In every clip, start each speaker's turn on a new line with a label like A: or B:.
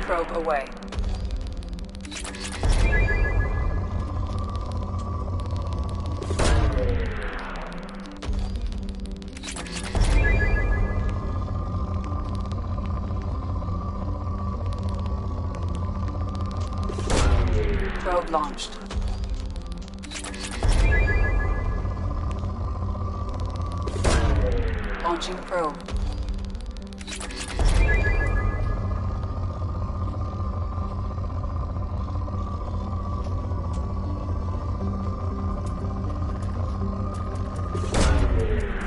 A: Probe away. Probe launched. Launching probe.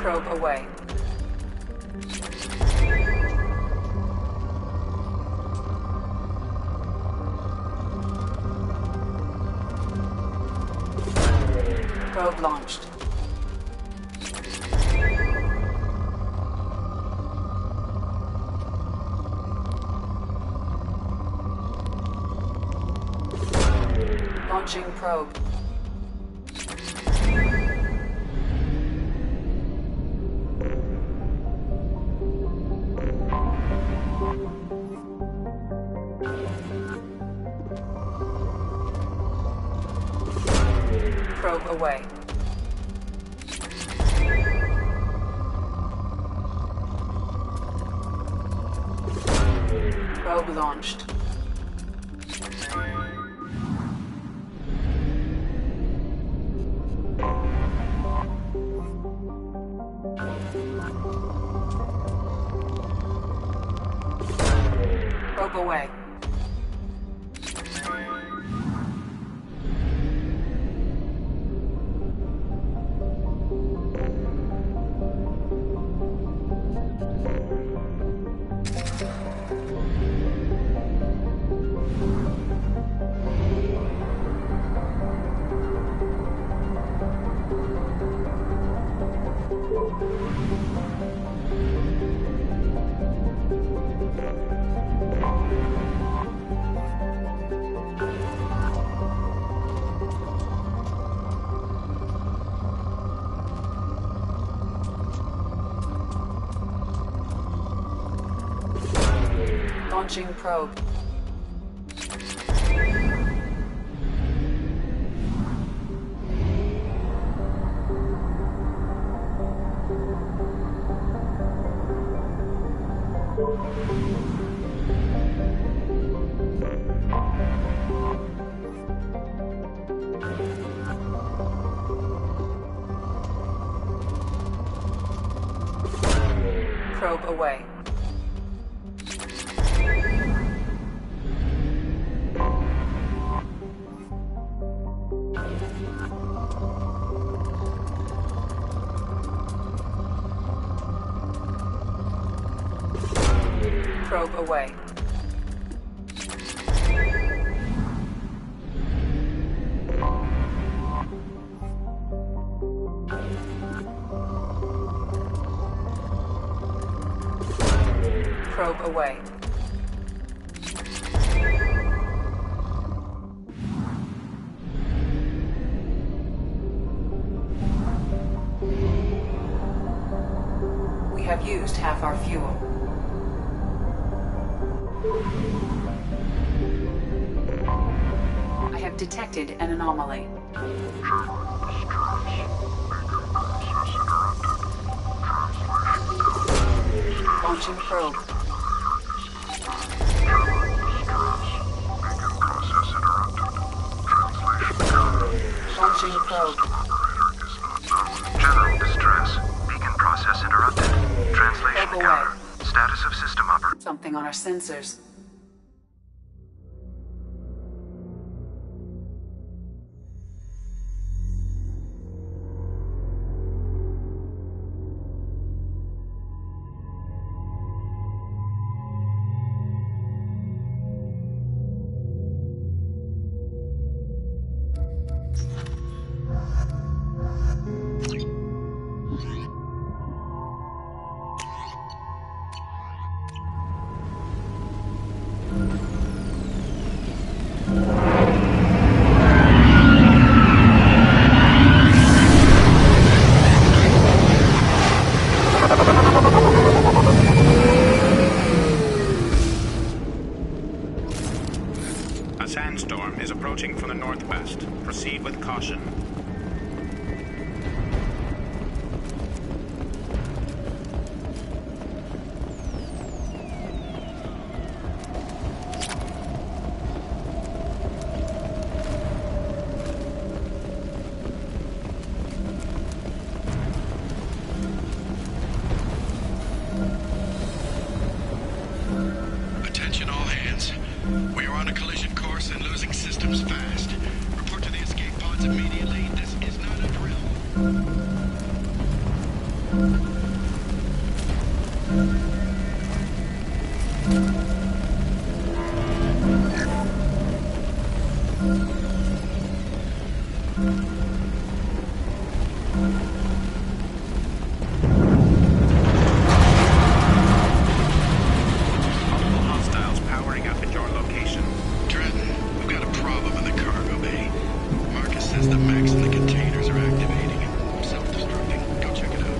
A: Probe away. Probe launched. Launching probe. Probe away. Probe launched. Probe away. Launching probe. Probe away. Probe away. Probe away. We have used half our fuel. I have detected an anomaly. Launching probe. Launching probe.
B: General distress. Beacon process interrupted. Translation counter. Status of system operation.
A: Something on our sensors.
C: is approaching from the northwest. Proceed with caution.
D: Attention all hands. We are on a collision course and losing systems fast. Report to the escape pods immediately. This is not a drill.
C: Multiple hostiles powering up at your location.
D: Dredden, we've got a problem in the cargo bay. Marcus says the mechs in the containers are activating and self-destructing. Go check it out.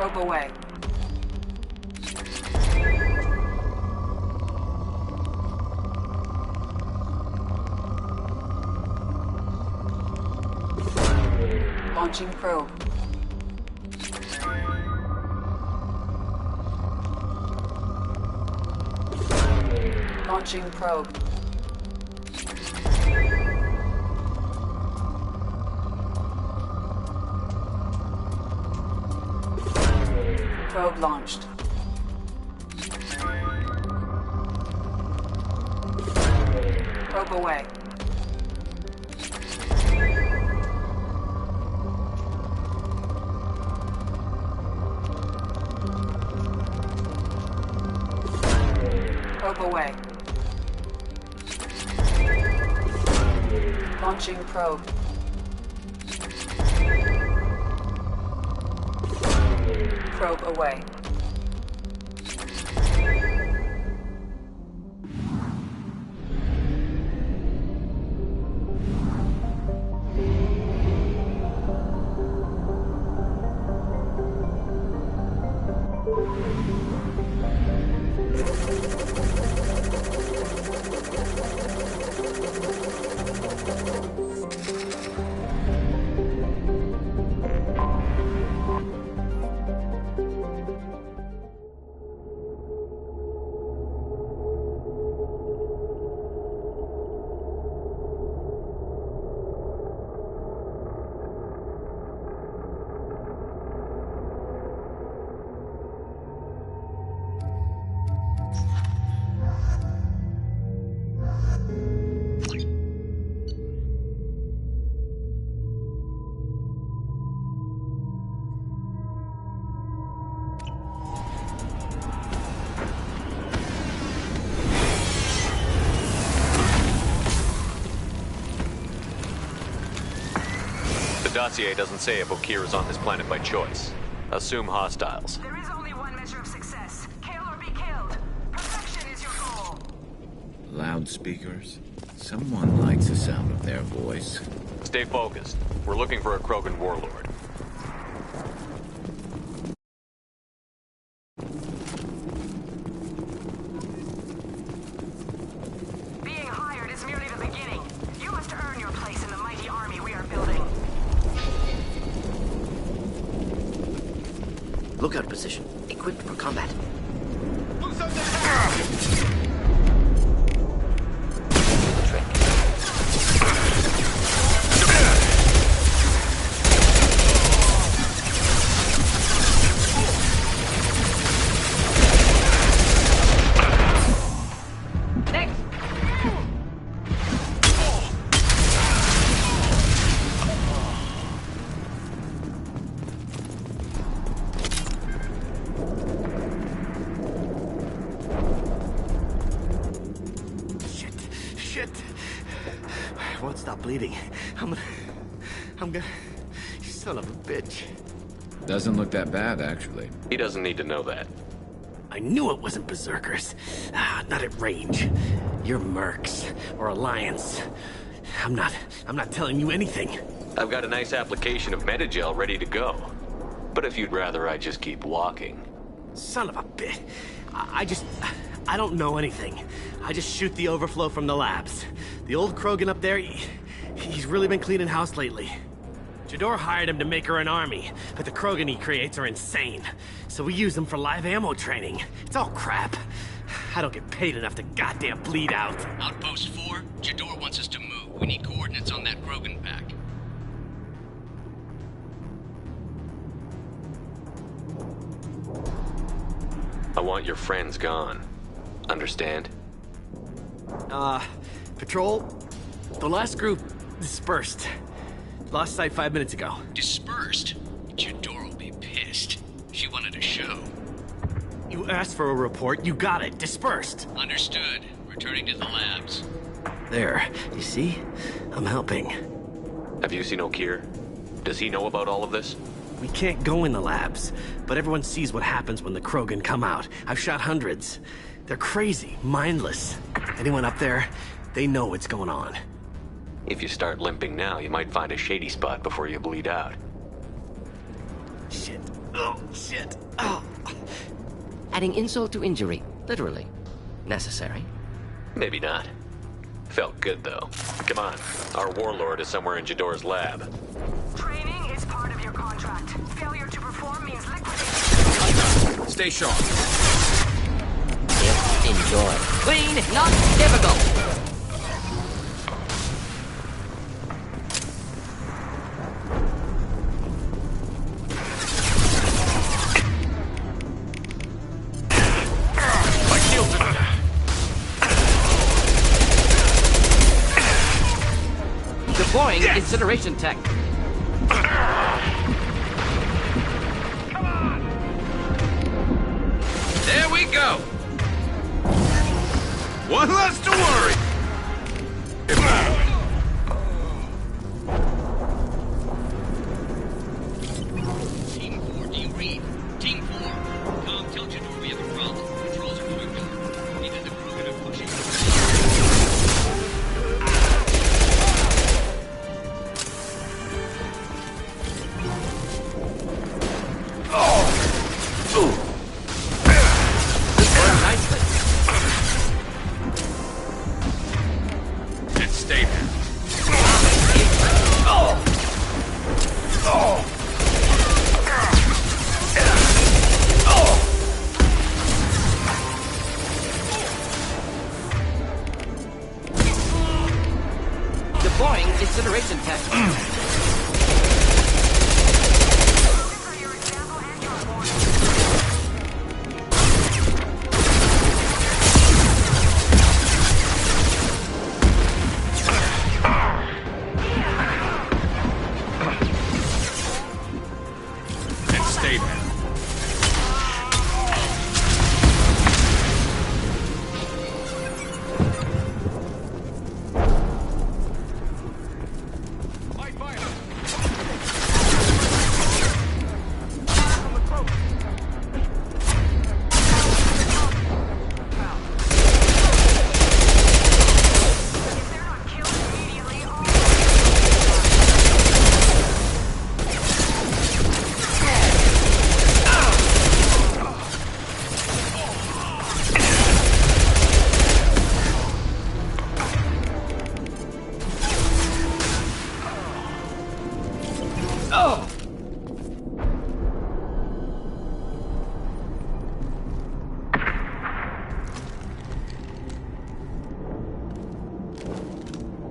A: Probe away. Launching probe. Launching probe. Probe launched. Probe away. Probe away. Launching probe. Probe away.
E: The dossier doesn't say if Okir is on this planet by choice. Assume hostiles.
F: There is only one measure of success. Kill or be killed. Perfection is your goal.
G: Loudspeakers? Someone likes the sound of their voice.
E: Stay focused. We're looking for a Krogan warlord.
F: Being hired is merely the beginning. You must earn your place in the mighty army we are building.
H: Lookout position. Equipped for combat. Trick.
I: Shit. I won't stop bleeding. I'm gonna... You son of a bitch.
G: Doesn't look that bad, actually.
E: He doesn't need to know that.
I: I knew it wasn't Berserkers. Not at range. You're Mercs. Or Alliance. I'm not telling you anything.
E: I've got a nice application of Metagel ready to go. But if you'd rather I just keep walking...
I: Son of a bitch. I don't know anything. I just shoot the overflow from the labs. The old Krogan up there, he's really been cleaning house lately. Jador hired him to make her an army, but the Krogan he creates are insane. So we use them for live ammo training. It's all crap. I don't get paid enough to goddamn bleed out.
D: Outpost 4, Jador wants us to move. We need coordinates on that Krogan pack.
E: I want your friends gone. Understand?
I: Patrol, the last group dispersed. Lost sight 5 minutes ago.
D: Dispersed? Jador will be pissed. She wanted a show.
I: You asked for a report, you got it. Dispersed.
D: Understood. Returning to the labs.
I: There, you see? I'm helping.
E: Have you seen Okir? Does he know about all of this?
I: We can't go in the labs, but everyone sees what happens when the Krogan come out. I've shot hundreds. They're crazy, mindless. Anyone up there, they know what's going on.
E: If you start limping now, you might find a shady spot before you bleed out.
I: Shit. Oh, shit. Oh.
H: Adding insult to injury, literally. Necessary.
E: Maybe not. Felt good, though. Come on. Our warlord is somewhere in Jador's lab.
F: Training is part of your contract. Failure to perform means liquidation.
C: Stay sharp.
H: Just enjoy. Clean, not difficult. Deploying incineration tech.
C: Come on! There we go! One less to worry!
D: Team 4, do you read? Team 4, Tom, tell Jador we have a problem. Controls are going down. Neither the crew can push it.
C: And stay there.
H: Deploying incineration tech.
F: For your example and your warning.
C: And stay there. Light fire!
F: If they're not killed immediately, all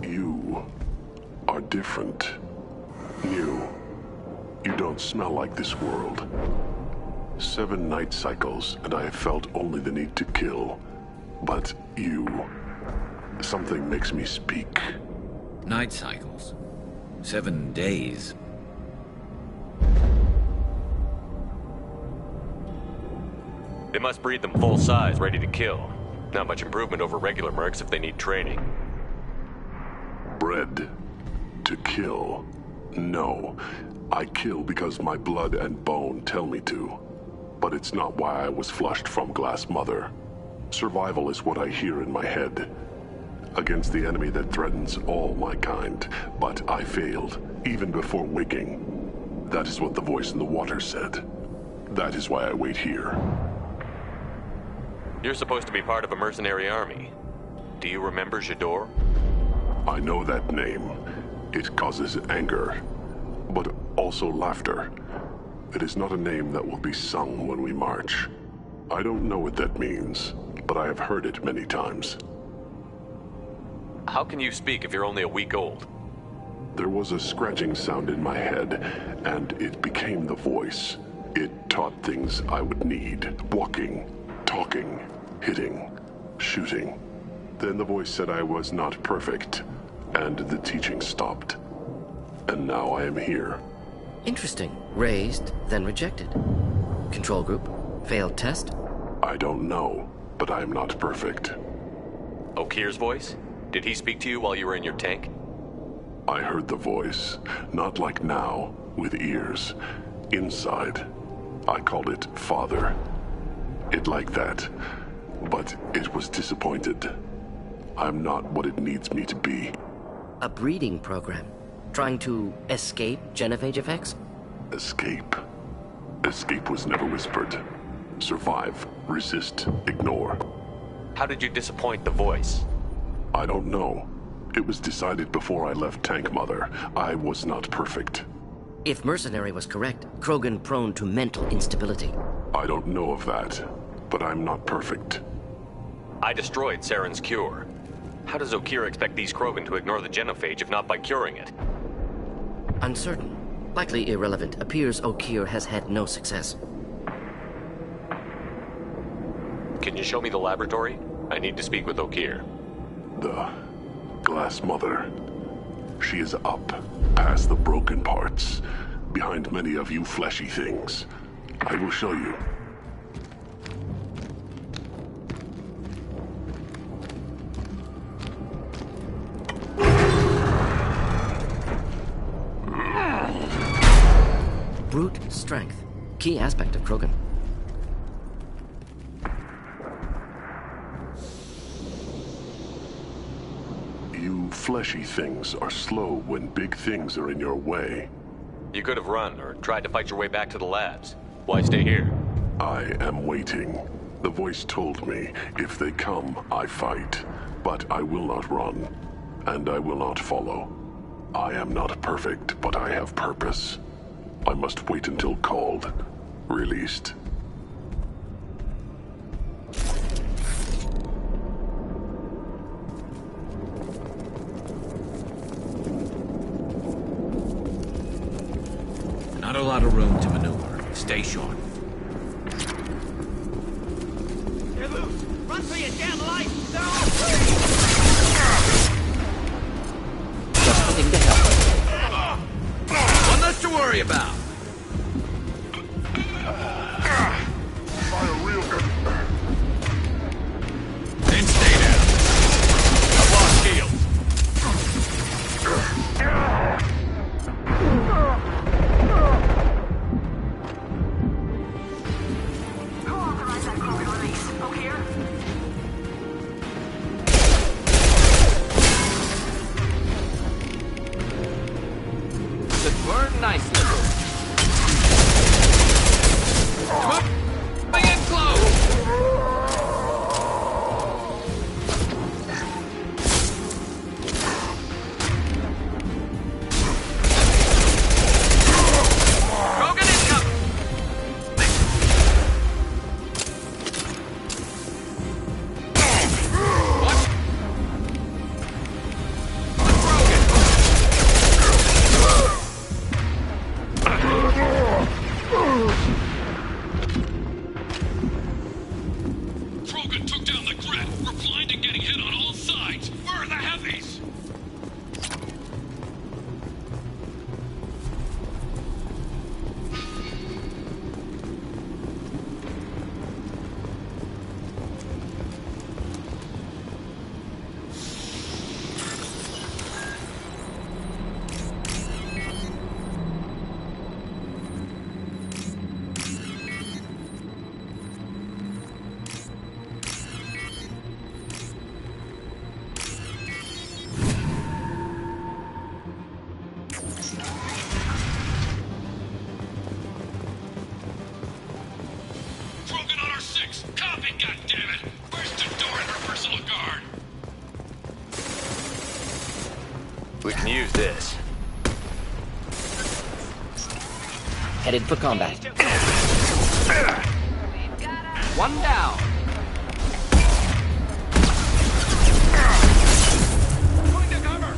J: You are different. New. You don't smell like this world. 7 night cycles, and I have felt only the need to kill. But you... something makes me speak.
G: Night cycles. 7 days.
E: They must breed them full size, ready to kill. Not much improvement over regular mercs if they need training.
J: Bred to kill. No. I kill because my blood and bone tell me to. But it's not why I was flushed from Glass Mother. Survival is what I hear in my head. Against the enemy that threatens all my kind. But I failed, even before waking. That is what the voice in the water said. That is why I wait here.
E: You're supposed to be part of a mercenary army. Do you remember Jador?
J: I know that name. It causes anger, but also laughter. It is not a name that will be sung when we march. I don't know what that means, but I have heard it many times.
E: How can you speak if you're only a week old?
J: There was a scratching sound in my head, and it became the voice. It taught things I would need. Walking, talking, hitting, shooting. Then the voice said I was not perfect, and the teaching stopped. And now I am here.
H: Interesting. Raised, then rejected. Control group. Failed test.
J: I don't know, but I am not perfect.
E: Okir's voice? Did he speak to you while you were in your tank?
J: I heard the voice, not like now, with ears. Inside. I called it Father. It like that. But it was disappointed. I'm not what it needs me to be.
H: A breeding program. Trying to escape genophage effects?
J: Escape. Escape was never whispered. Survive, resist, ignore.
E: How did you disappoint the voice?
J: I don't know. It was decided before I left Tank Mother. I was not perfect.
H: If Mercenary was correct, Krogan prone to mental instability.
J: I don't know of that, but I'm not perfect.
E: I destroyed Saren's cure. How does Okir expect these Krogan to ignore the genophage if not by curing it?
H: Uncertain. Likely irrelevant. Appears Okir has had no success.
E: Can you show me the laboratory? I need to speak with Okir.
J: The Glass Mother. She is up, past the broken parts, behind many of you fleshy things. I will show you.
H: Brute strength. Key aspect of Krogan.
J: You fleshy things are slow when big things are in your way.
E: You could have run or tried to fight your way back to the labs. Why stay here?
J: I am waiting. The voice told me, if they come, I fight. But I will not run, and I will not follow. I am not perfect, but I have purpose. I must wait until called, released.
G: Not a lot of room to maneuver. Stay short.
I: You're loose! Run for your damn life! No!
H: Just looking to help.
G: One less to worry about. Then stay down. I've lost shield.
F: Who authorized that Krogan release? Okir?
G: Should burn nicely. Come up. Bring it close. Krogan incoming. What?
D: Krogan took down the grid. We're blind and getting hit on all sides. Where are the heavies? Krogan on our 6. Copy, goddammit. Where's the door and her personal guard?
E: We can use this.
H: Headed for combat.
G: One down.
D: Going to cover.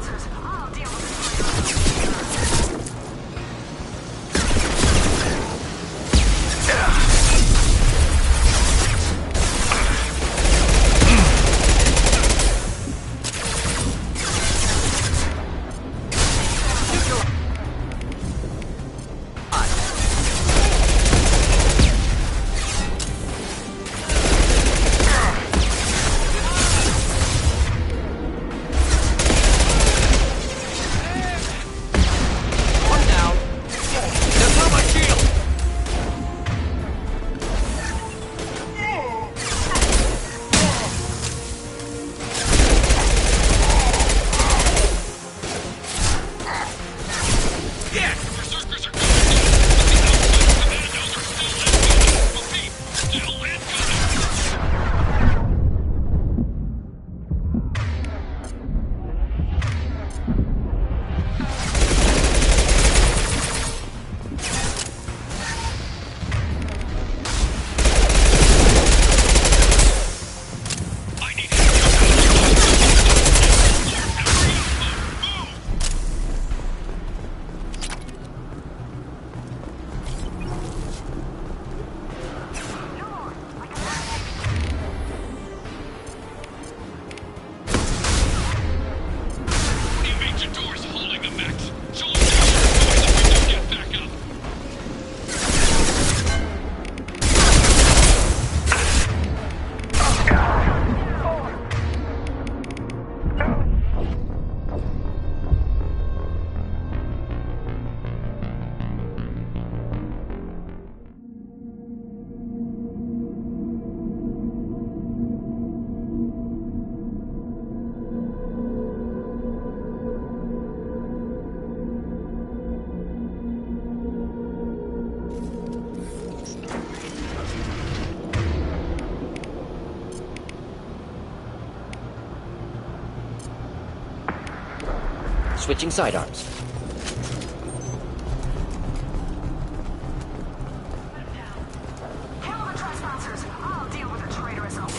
F: trespassers. I'll deal with it.
H: Switching sidearms.
F: Kill the trespassers. I'll deal with the traitorous over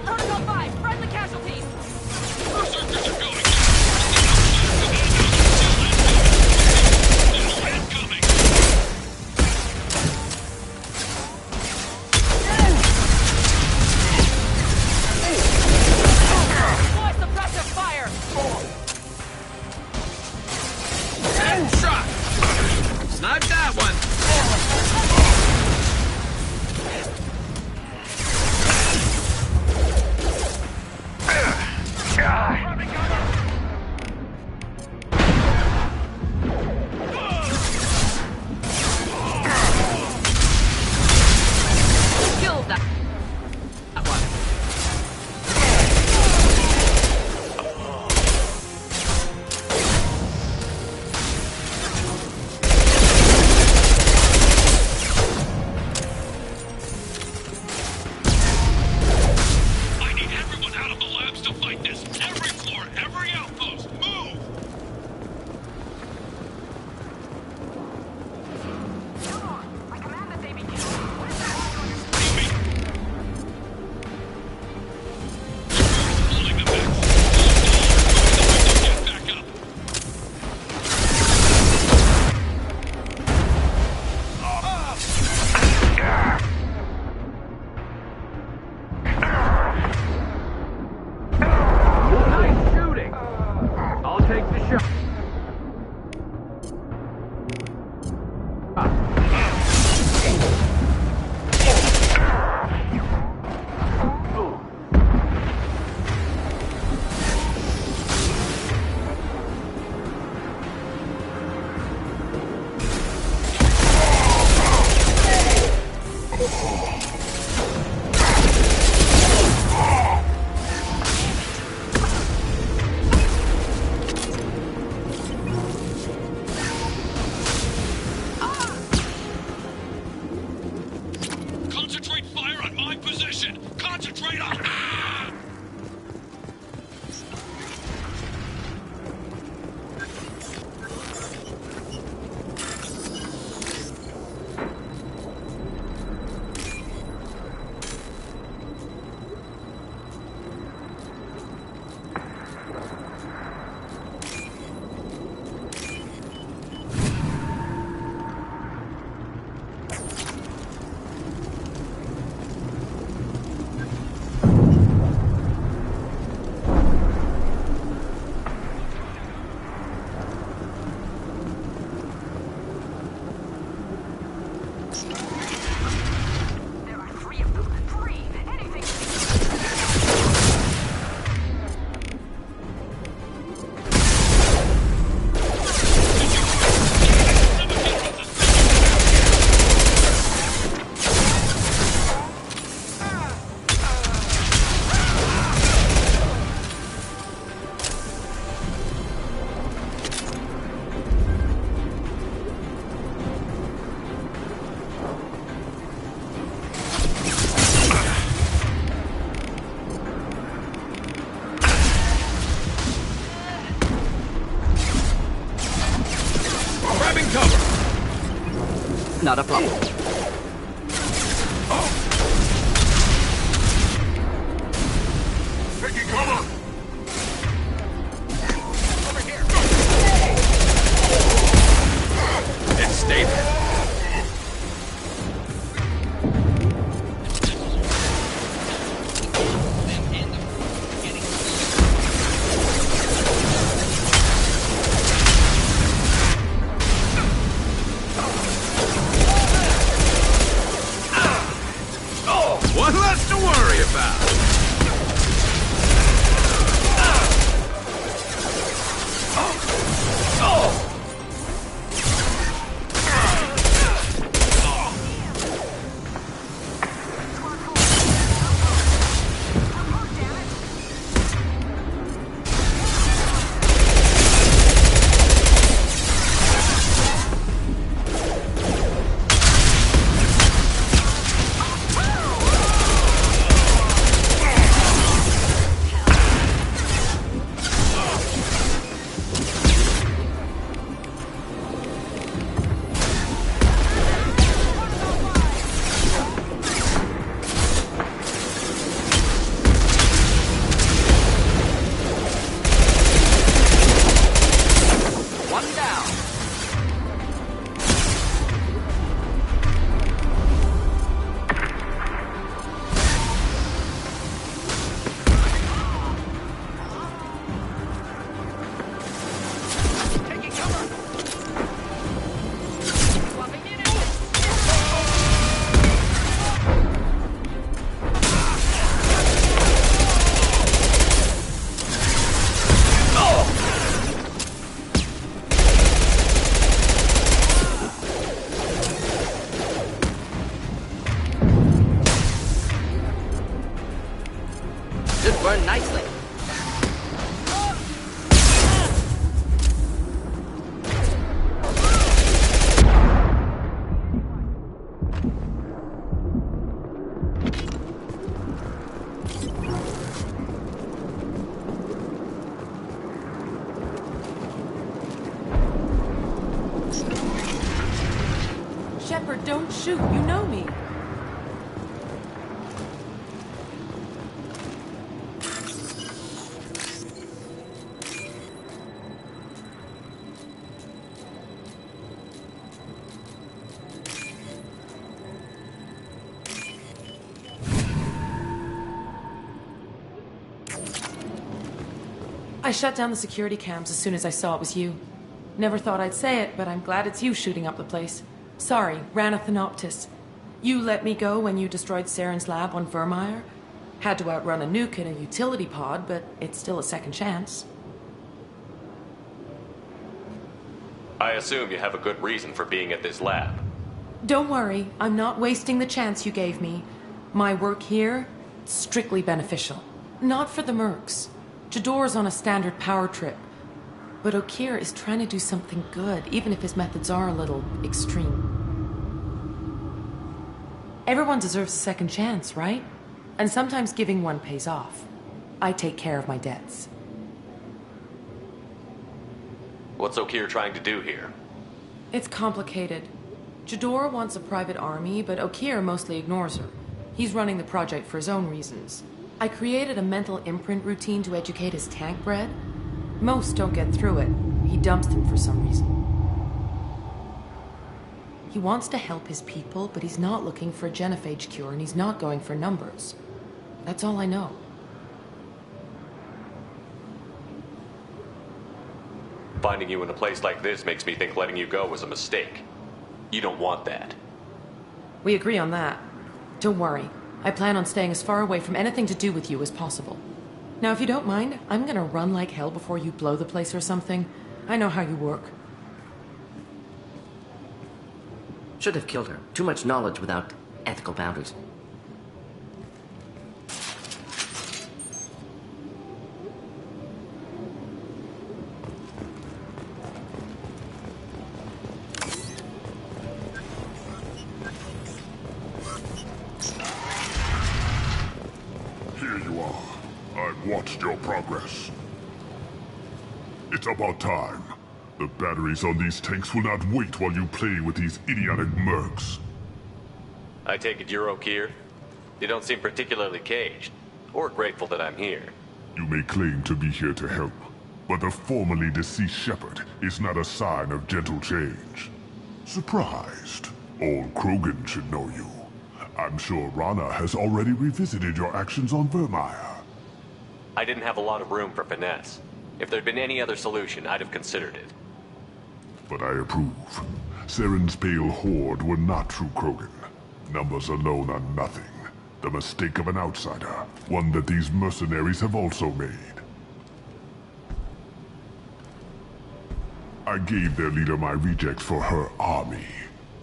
K: Protocol 5, friendly casualties!
D: Berserkers are going.
K: Deploy suppressive fire!
G: Shot! Snipe that one!
K: Kill that one.
H: Not a problem.
J: Taking cover!
C: Over here. It stayed there. One less to worry about.
H: Should burn nicely.
K: Shepard, don't shoot. You know me. I shut down the security cams as soon as I saw it was you. Never thought I'd say it, but I'm glad it's you shooting up the place. Sorry, ran a Thanoptis. You let me go when you destroyed Saren's lab on Vermeer. Had to outrun a nuke in a utility pod, but it's still a second chance.
E: I assume you have a good reason for being at this lab.
K: Don't worry, I'm not wasting the chance you gave me. My work here, strictly beneficial. Not for the mercs. Jador's on a standard power trip. But Okeer is trying to do something good, even if his methods are a little extreme. Everyone deserves a second chance, right? And sometimes giving one pays off. I take care of my debts.
E: What's Okeer trying to do here?
K: It's complicated. Jador wants a private army, but Okeer mostly ignores her. He's running the project for his own reasons. I created a mental imprint routine to educate his tank bred. Most don't get through it. He dumps them for some reason. He wants to help his people, but he's not looking for a genophage cure, and he's not going for numbers. That's all I know.
E: Finding you in a place like this makes me think letting you go was a mistake. You don't want that.
K: We agree on that. Don't worry. I plan on staying as far away from anything to do with you as possible. Now, if you don't mind, I'm gonna run like hell before you blow the place or something. I know how you work.
H: Should have killed her. Too much knowledge without ethical boundaries.
J: Here you are. I've watched your progress. It's about time. The batteries on these tanks will not wait while you play with these idiotic mercs.
E: I take it you're okay here? You don't seem particularly caged, or grateful that I'm here.
J: You may claim to be here to help, but the formerly deceased Shepard is not a sign of gentle change. Surprised? Old Krogan should know you. I'm sure Rana has already revisited your actions on Vermeer.
E: I didn't have a lot of room for finesse. If there'd been any other solution, I'd have considered it.
J: But I approve. Saren's pale horde were not true Krogan. Numbers alone are nothing. The mistake of an outsider, one that these mercenaries have also made. I gave their leader my rejects for her army,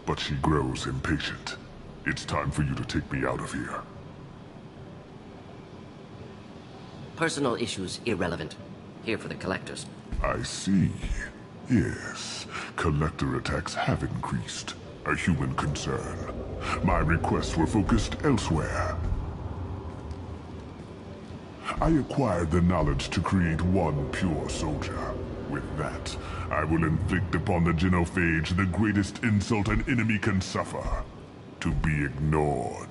J: but she grows impatient. It's time for you to take me out of here.
H: Personal issues irrelevant. Here for the collectors.
J: I see. Yes, collector attacks have increased. A human concern. My requests were focused elsewhere. I acquired the knowledge to create one pure soldier. With that, I will inflict upon the genophage the greatest insult an enemy can suffer. To be ignored.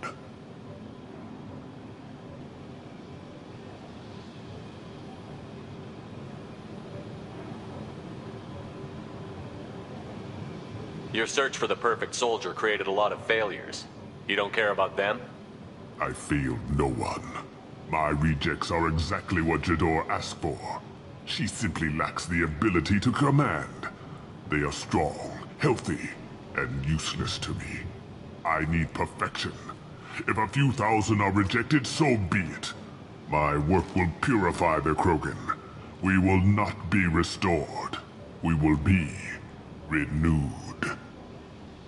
E: Your search for the perfect soldier created a lot of failures. You don't care about them?
J: I failed no one. My rejects are exactly what Jador asked for. She simply lacks the ability to command. They are strong, healthy, and useless to me. I need perfection. If a few thousand are rejected, so be it. My work will purify the Krogan. We will not be restored. We will be renewed.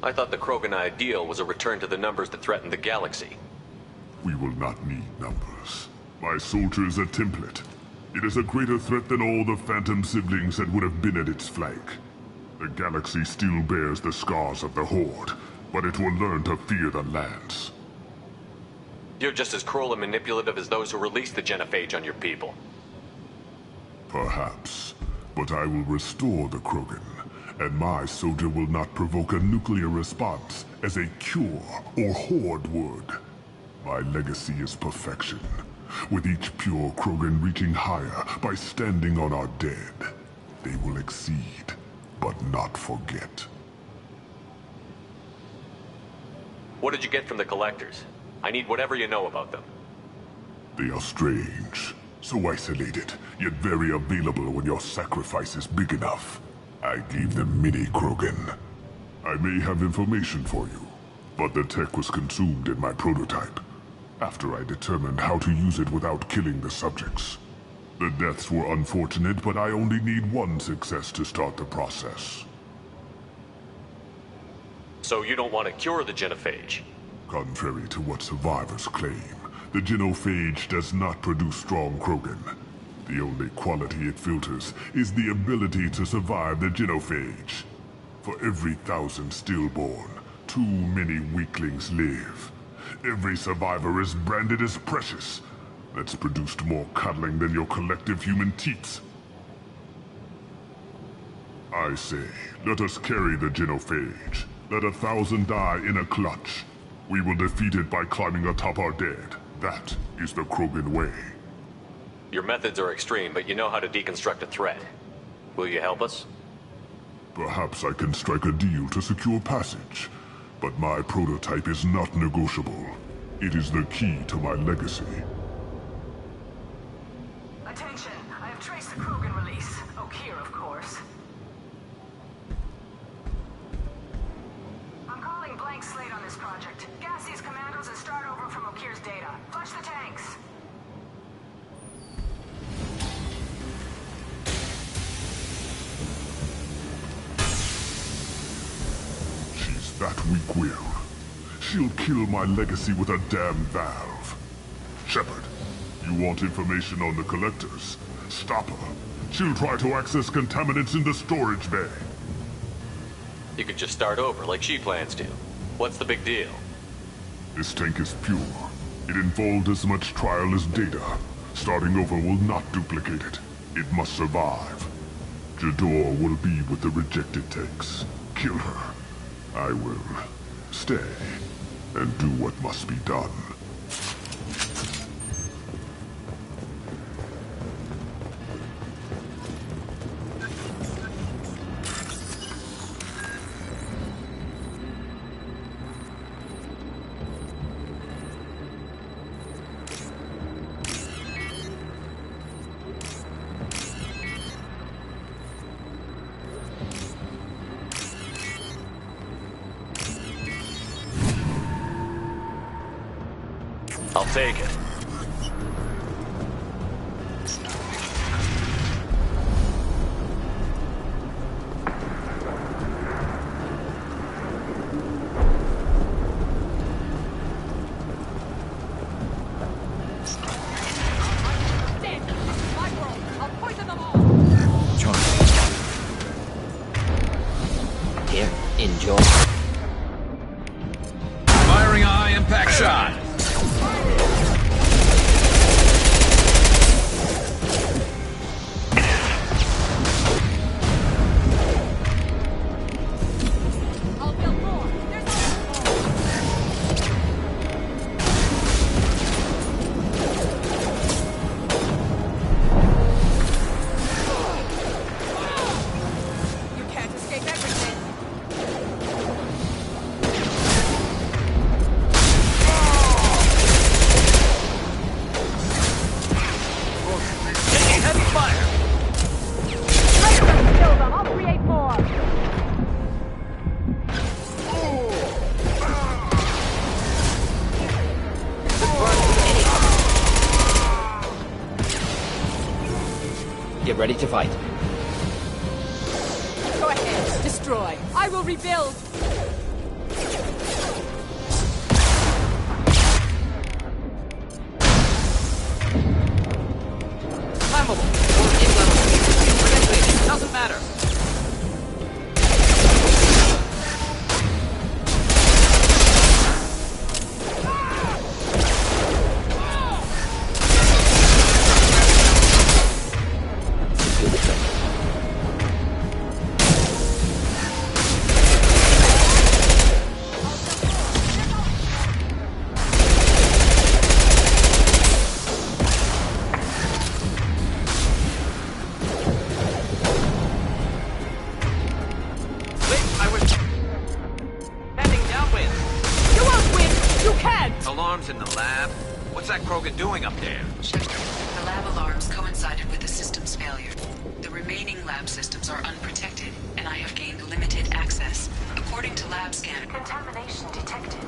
E: I thought the Krogan ideal was a return to the numbers that threatened the galaxy.
J: We will not need numbers. My soldier is a template. It is a greater threat than all the Phantom siblings that would have been at its flank. The galaxy still bears the scars of the Horde, but it will learn to fear the Lance.
E: You're just as cruel and manipulative as those who released the genophage on your people.
J: Perhaps, but I will restore the Krogan. And my soldier will not provoke a nuclear response as a cure or Horde would. My legacy is perfection, with each pure Krogan reaching higher by standing on our dead. They will exceed, but not forget.
E: What did you get from the collectors? I need whatever you know about them.
J: They are strange, so isolated, yet very available when your sacrifice is big enough. I gave them mini Krogan. I may have information for you, but the tech was consumed in my prototype, after I determined how to use it without killing the subjects. The deaths were unfortunate, but I only need one success to start the process.
E: So you don't want to cure the genophage?
J: Contrary to what survivors claim, the genophage does not produce strong Krogan. The only quality it filters is the ability to survive the genophage. For every 1,000 stillborn, too many weaklings live. Every survivor is branded as precious. That's produced more cuddling than your collective human teats. I say, let us carry the genophage. Let 1,000 die in a clutch. We will defeat it by climbing atop our dead. That is the Krogan way.
E: Your methods are extreme, but you know how to deconstruct a threat. Will you help us?
J: Perhaps I can strike a deal to secure passage. But my prototype is not negotiable. It is the key to my legacy.
F: Attention! I have traced the Krogan release. Okeer, of course. I'm calling blank slate on this project. Gas these commandos and start over from Okeer's data. Flush the tanks!
J: That weak-willed. She'll kill my legacy with a damn valve. Shepard, you want information on the collectors? Stop her. She'll try to access contaminants in the storage bay.
E: You could just start over like she plans to. What's the big deal?
J: This tank is pure. It involved as much trial as data. Starting over will not duplicate it. It must survive. Jador will be with the rejected techs. Kill her. I will stay and do what must be done.
E: I'll take it.
H: Here, enjoy.
L: Firing a high-impact shot.
H: Get ready to fight.
M: Go ahead, destroy. I will rebuild.
H: Flammable. Or inflammable. Eventually, doesn't matter.
L: Alarms in the lab? What's that Krogan doing up there?
A: The lab alarms coincided with the system's failure. The remaining lab systems are unprotected, and I have gained limited access. According to lab scan...
F: Contamination detected.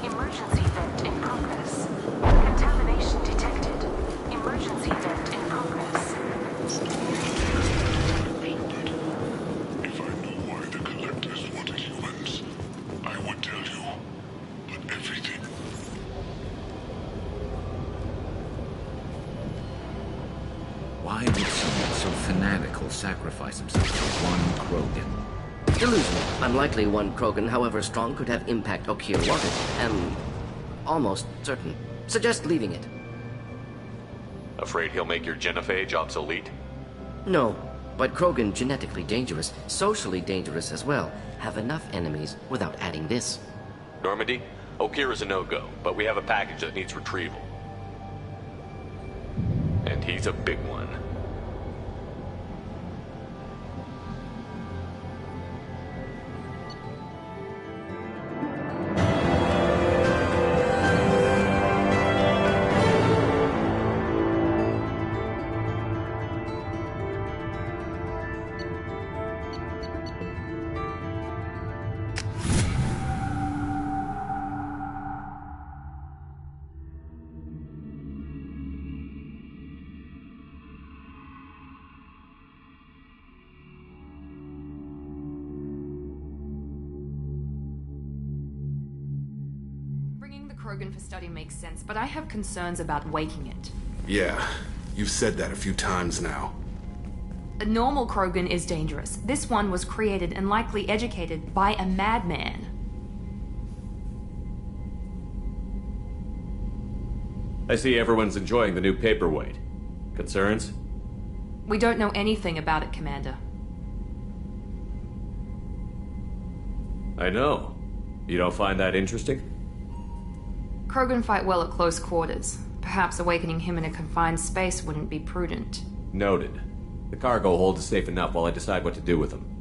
F: Emergency vent in progress. Contamination detected. Emergency vent in progress.
J: If I knew why the Collectors wanted humans, I would tell you. But everything...
G: Why would someone so fanatical sacrifice himself for one Krogan?
H: Delusional. Unlikely one Krogan, however strong, could have impact Okier wanted. Am almost certain. Suggest leaving it.
E: Afraid he'll make your genophage obsolete?
H: No, but Krogan genetically dangerous, socially dangerous as well. Have enough enemies without adding this.
E: Normandy, Okier is a no-go, but we have a package that needs retrieval. And he's a big one.
N: Bringing the Krogan for study makes sense, but I have concerns about waking it.
O: Yeah, you've said that a few times now.
N: A normal Krogan is dangerous. This one was created and likely educated by a madman.
E: I see everyone's enjoying the new paperweight. Concerns?
N: We don't know anything about it, Commander.
E: I know. You don't find that interesting?
N: Krogan fight well at close quarters. Perhaps awakening him in a confined space wouldn't be prudent.
E: Noted. The cargo hold is safe enough while I decide what to do with them.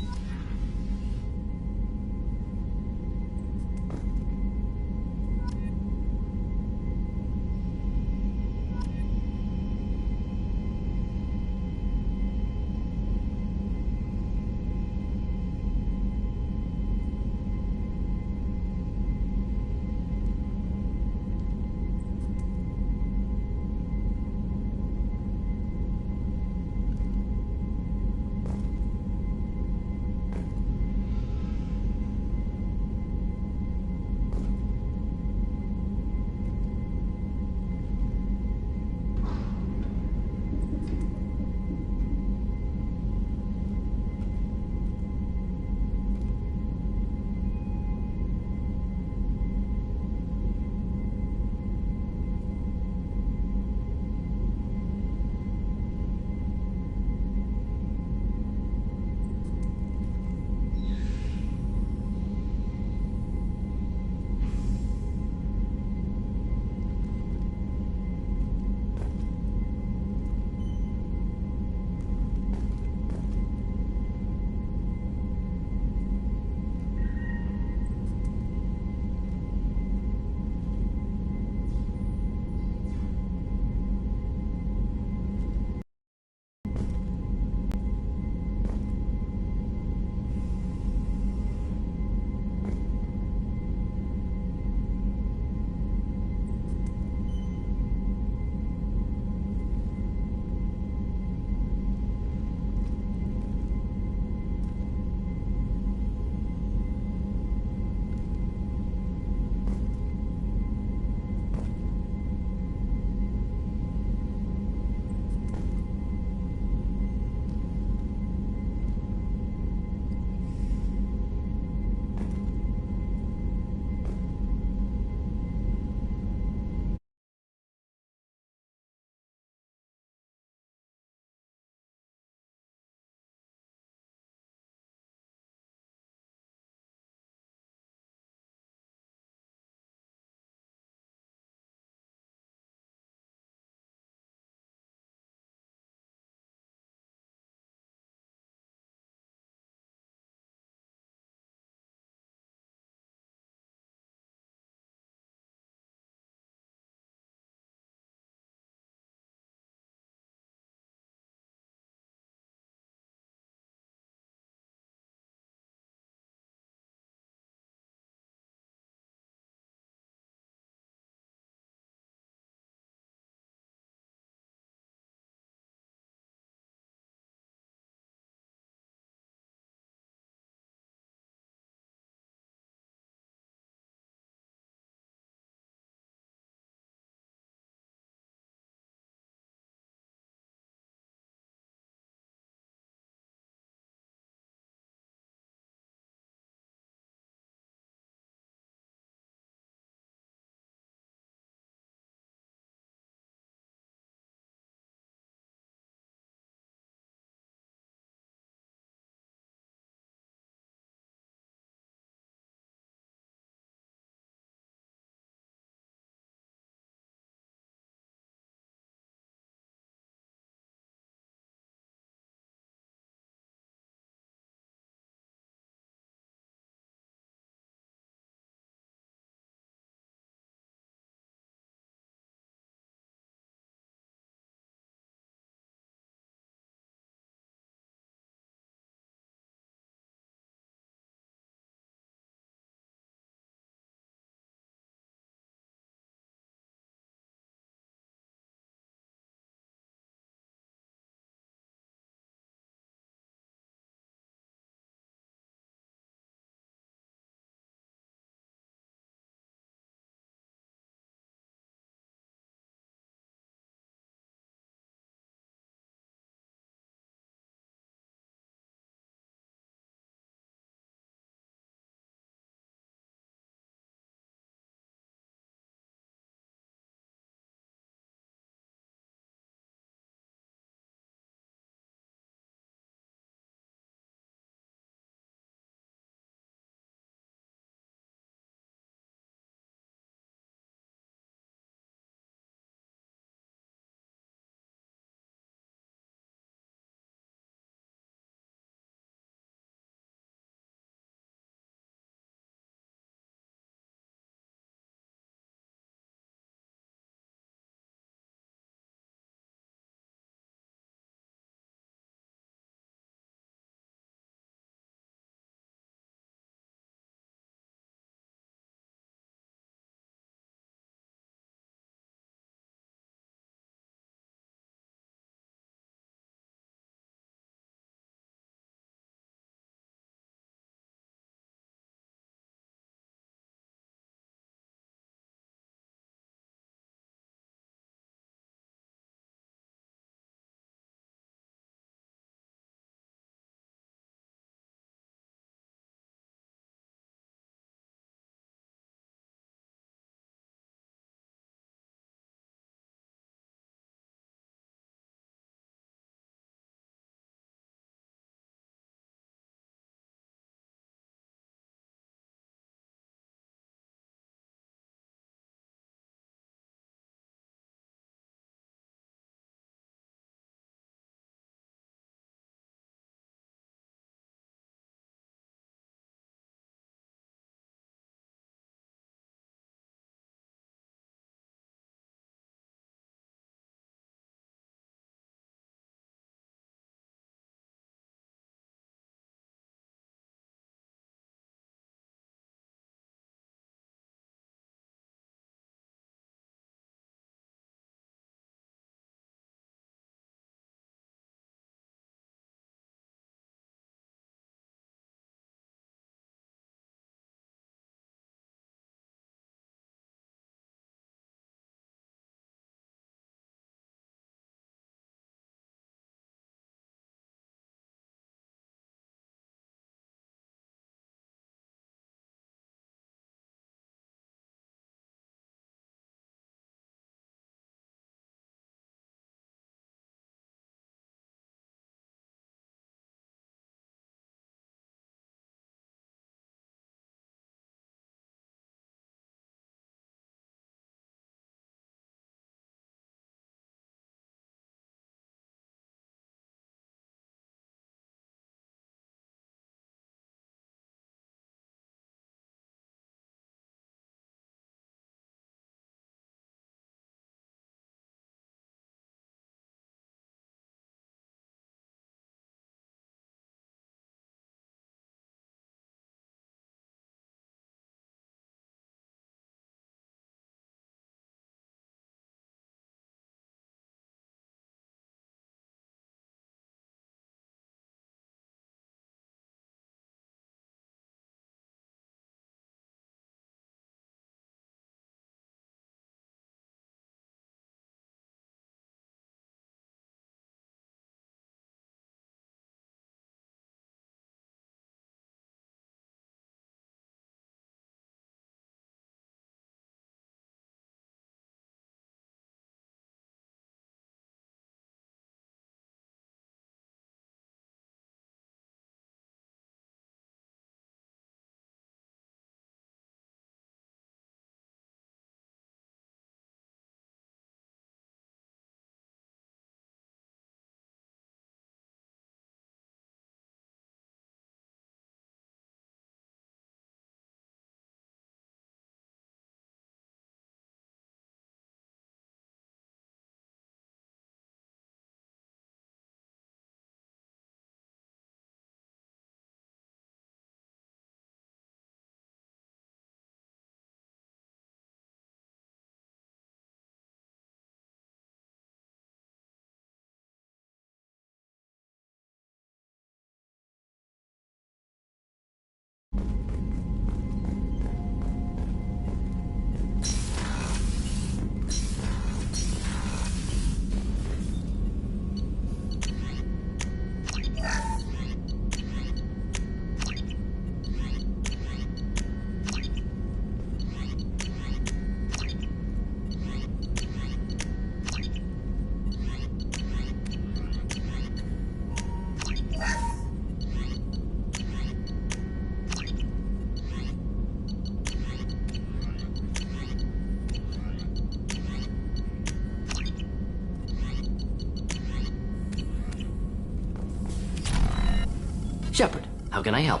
H: Shepard, how can I help?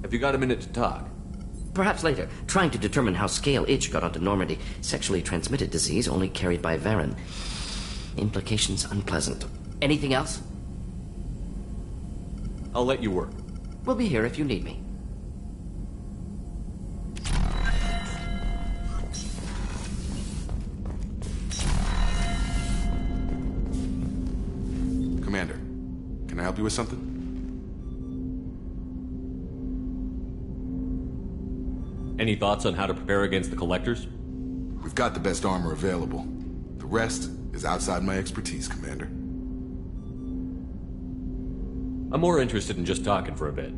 E: Have you got a minute to talk?
H: Perhaps later. Trying to determine how scale itch got onto Normandy. Sexually transmitted disease only carried by Varen. Implications unpleasant. Anything else?
E: I'll let you work.
H: We'll be here if you need me.
O: Commander, can I help you with something?
E: Any thoughts on how to prepare against the Collectors?
O: We've got the best armor available. The rest is outside my expertise, Commander.
E: I'm more interested in just talking for a bit.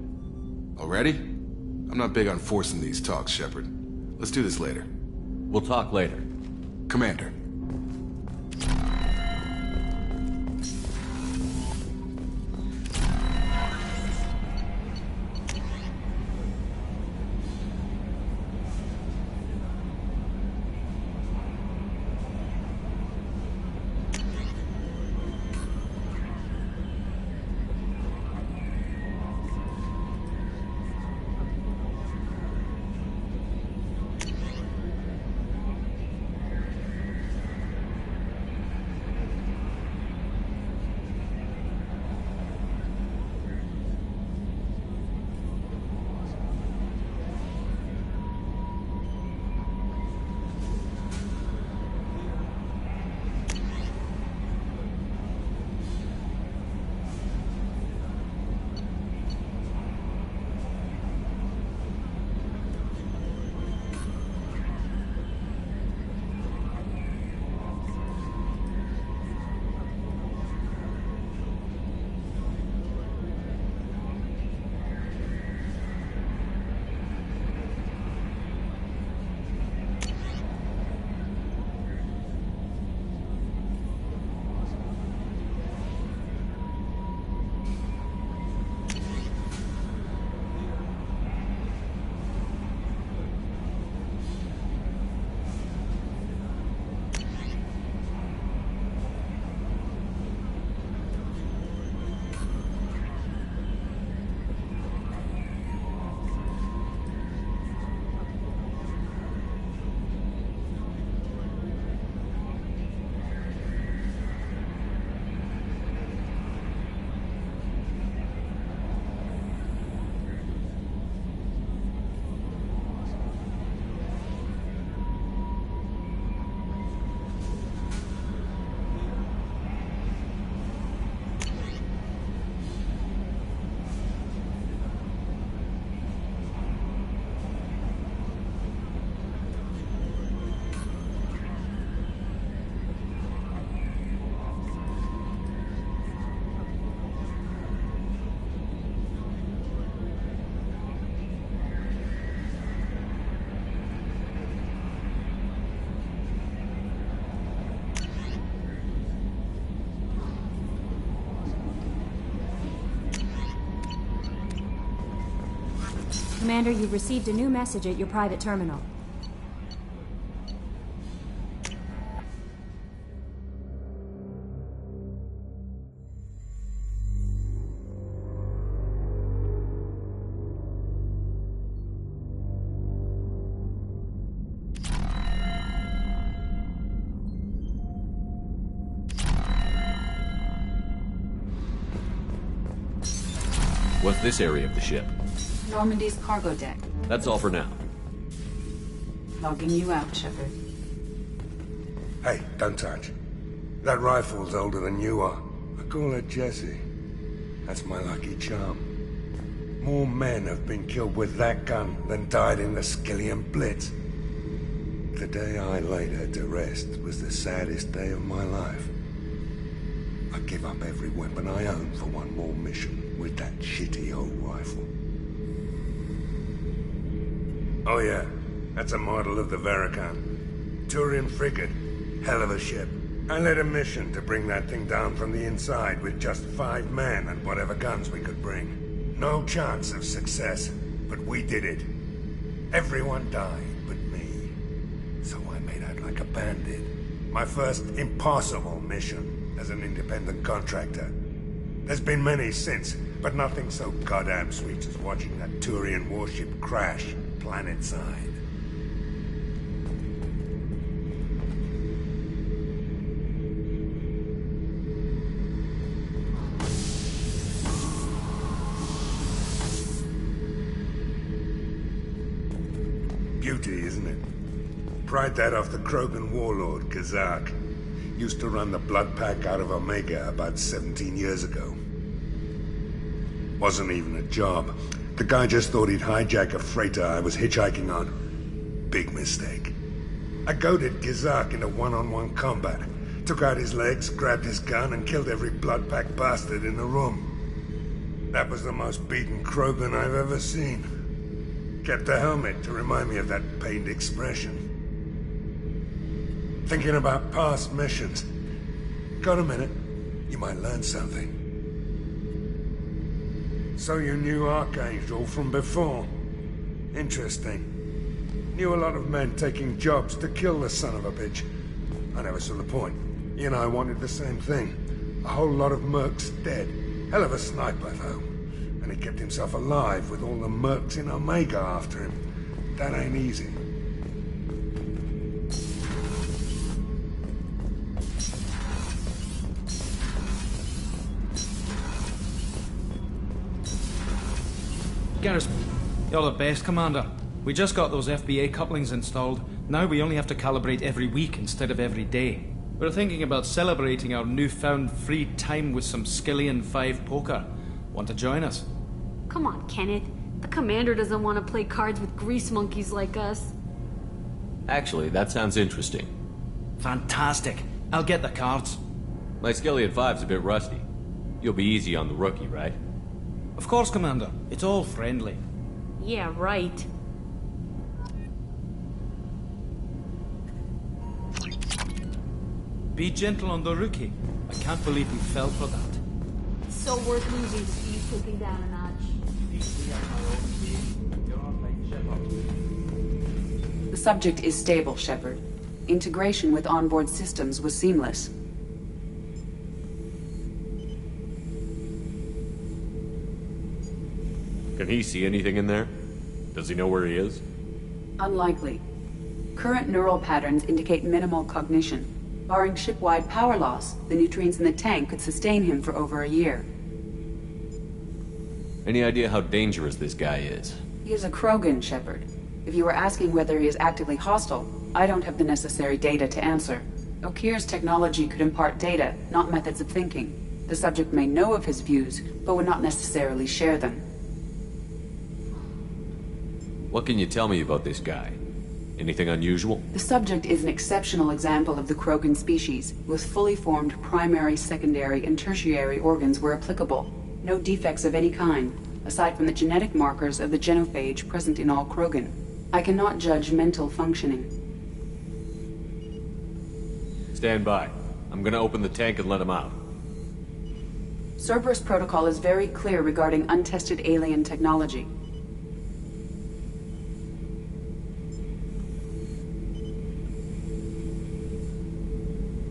O: Already? I'm not big on forcing these talks, Shepard. Let's do this later.
E: We'll talk later.
O: Commander.
P: Commander, you've received a new message at your private terminal.
E: What's this area of the ship?
Q: Normandy's cargo deck.
E: That's all for now.
Q: Logging you out, Shepard.
R: Hey, don't touch. That rifle's older than you are. I call her Jessie. That's my lucky charm. More men have been killed with that gun than died in the Skillian Blitz. The day I laid her to rest was the saddest day of my life. I'd give up every weapon I own for one more mission with that shitty old rifle. Oh yeah, that's a model of the Veracon. Turian frigate. Hell of a ship. I led a mission to bring that thing down from the inside with just 5 men and whatever guns we could bring. No chance of success, but we did it. Everyone died but me. So I made out like a bandit. My first impossible mission as an independent contractor. There's been many since, but nothing so goddamn sweet as watching that Turian warship crash planetside. Beauty, isn't it? Pried that off the Krogan warlord, Kazak. Used to run the blood pack out of Omega about 17 years ago. Wasn't even a job. The guy just thought he'd hijack a freighter I was hitchhiking on. Big mistake. I goaded Kazak into one-on-one combat. Took out his legs, grabbed his gun, and killed every blood pack bastard in the room. That was the most beaten Krogan I've ever seen. Kept a helmet to remind me of that pained expression. Thinking about past missions. Got a minute? You might learn something. So you knew Archangel from before? Interesting. Knew a lot of men taking jobs to kill the son of a bitch. I never saw the point. He and I wanted the same thing. A whole lot of mercs dead. Hell of a sniper, though. And he kept himself alive with all the mercs in Omega after him. That ain't easy.
S: Garrus, you're the best, Commander. We just got those FBA couplings installed. Now we only have to calibrate every week instead of every day. We're thinking about celebrating our newfound free time with some Skillian 5 poker. Want to join us?
T: Come on, Kenneth. The Commander doesn't want to play cards with grease monkeys like us.
E: Actually, that sounds interesting.
S: Fantastic. I'll get the cards.
E: My Skillian 5's a bit rusty. You'll be easy on the rookie, right?
S: Of course, Commander. It's all friendly.
T: Yeah, right.
S: Be gentle on the rookie. I can't believe we fell for that.
T: It's so worth losing to see you slipping down a notch.
Q: The subject is stable, Shepard. Integration with onboard systems was seamless.
E: Can he see anything in there? Does he know where he is?
Q: Unlikely. Current neural patterns indicate minimal cognition. Barring ship-wide power loss, the nutrients in the tank could sustain him for over a year.
E: Any idea how dangerous this guy is?
Q: He is a Krogan, Shepard. If you were asking whether he is actively hostile, I don't have the necessary data to answer. Okir's technology could impart data, not methods of thinking. The subject may know of his views, but would not necessarily share them.
E: What can you tell me about this guy? Anything unusual?
Q: The subject is an exceptional example of the Krogan species, with fully formed primary, secondary, and tertiary organs where applicable. No defects of any kind, aside from the genetic markers of the genophage present in all Krogan. I cannot judge mental functioning.
E: Stand by. I'm gonna open the tank and let him out.
Q: Cerberus protocol is very clear regarding untested alien technology.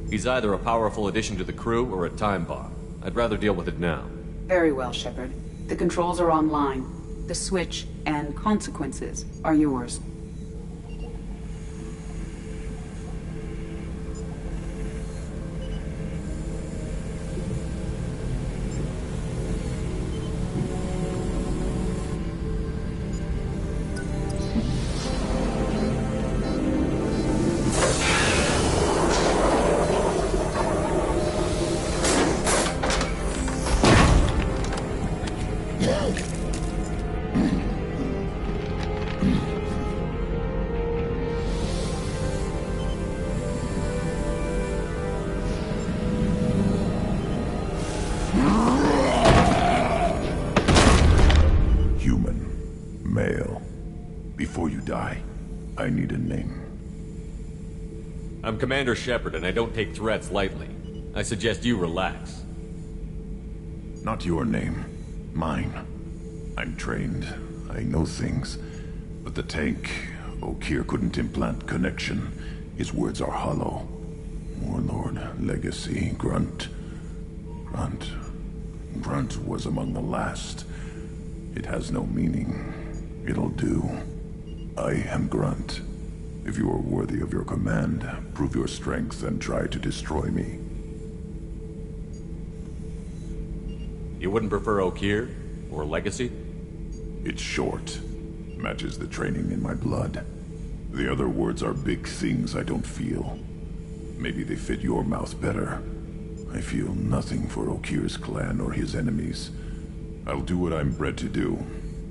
E: He's either a powerful addition to the crew or a time bomb. I'd rather deal with it now.
Q: Very well, Shepard. The controls are online. The switch and consequences are yours.
E: I'm Commander Shepard, and I don't take threats lightly. I suggest you relax.
J: Not your name. Mine. I'm trained. I know things. But the tank, Okir couldn't implant connection. His words are hollow. Warlord, legacy, grunt. Grunt. Grunt was among the last. It has no meaning. It'll do. I am Grunt. If you are worthy of your command, prove your strength and try to destroy me.
E: You wouldn't prefer Okier? Or Legacy?
J: It's short. Matches the training in my blood. The other words are big things I don't feel. Maybe they fit your mouth better. I feel nothing for Okir's clan or his enemies. I'll do what I'm bred to do.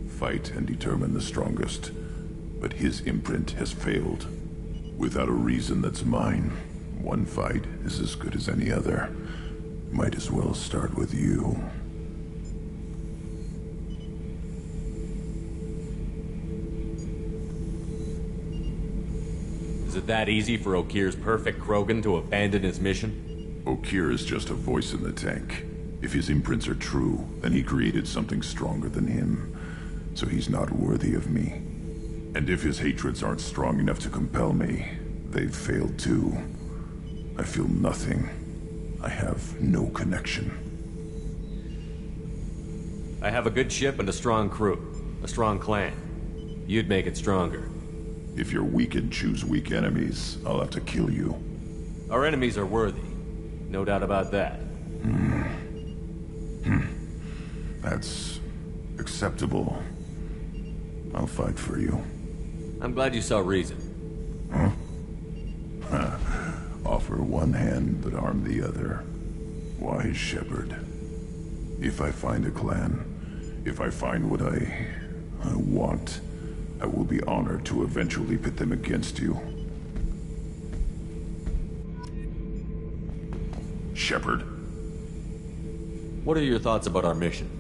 J: Fight and determine the strongest. But his imprint has failed. Without a reason that's mine, one fight is as good as any other. Might as well start with you.
E: Is it that easy for Okir's perfect Krogan to abandon his mission?
J: Okier is just a voice in the tank. If his imprints are true, then he created something stronger than him. So he's not worthy of me. And if his hatreds aren't strong enough to compel me, they've failed too. I feel nothing. I have no connection.
E: I have a good ship and a strong crew. A strong clan. You'd make it stronger.
J: If you're weak and choose weak enemies, I'll have to kill you.
E: Our enemies are worthy. No doubt about that.
J: That's acceptable. I'll fight for you.
E: I'm glad you saw reason.
J: Huh? Offer one hand, but arm the other. Wise shepherd. If I find a clan, if I find what I want, I will be honored to eventually pit them against you. Shepherd.
E: What are your thoughts about our mission?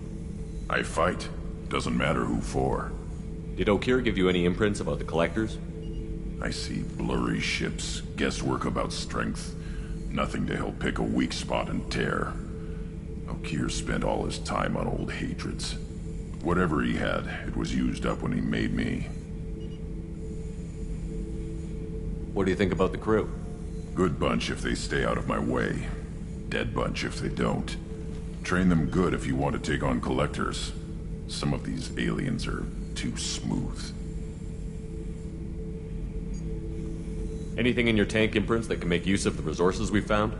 J: I fight. Doesn't matter who for.
E: Did Okier give you any imprints about the Collectors?
J: I see blurry ships, guesswork about strength. Nothing to help pick a weak spot and tear. Okier spent all his time on old hatreds. Whatever he had, it was used up when he made me.
E: What do you think about the crew?
J: Good bunch if they stay out of my way. Dead bunch if they don't. Train them good if you want to take on Collectors. Some of these aliens are too smooth.
E: Anything in your tank imprints that can make use of the resources we found?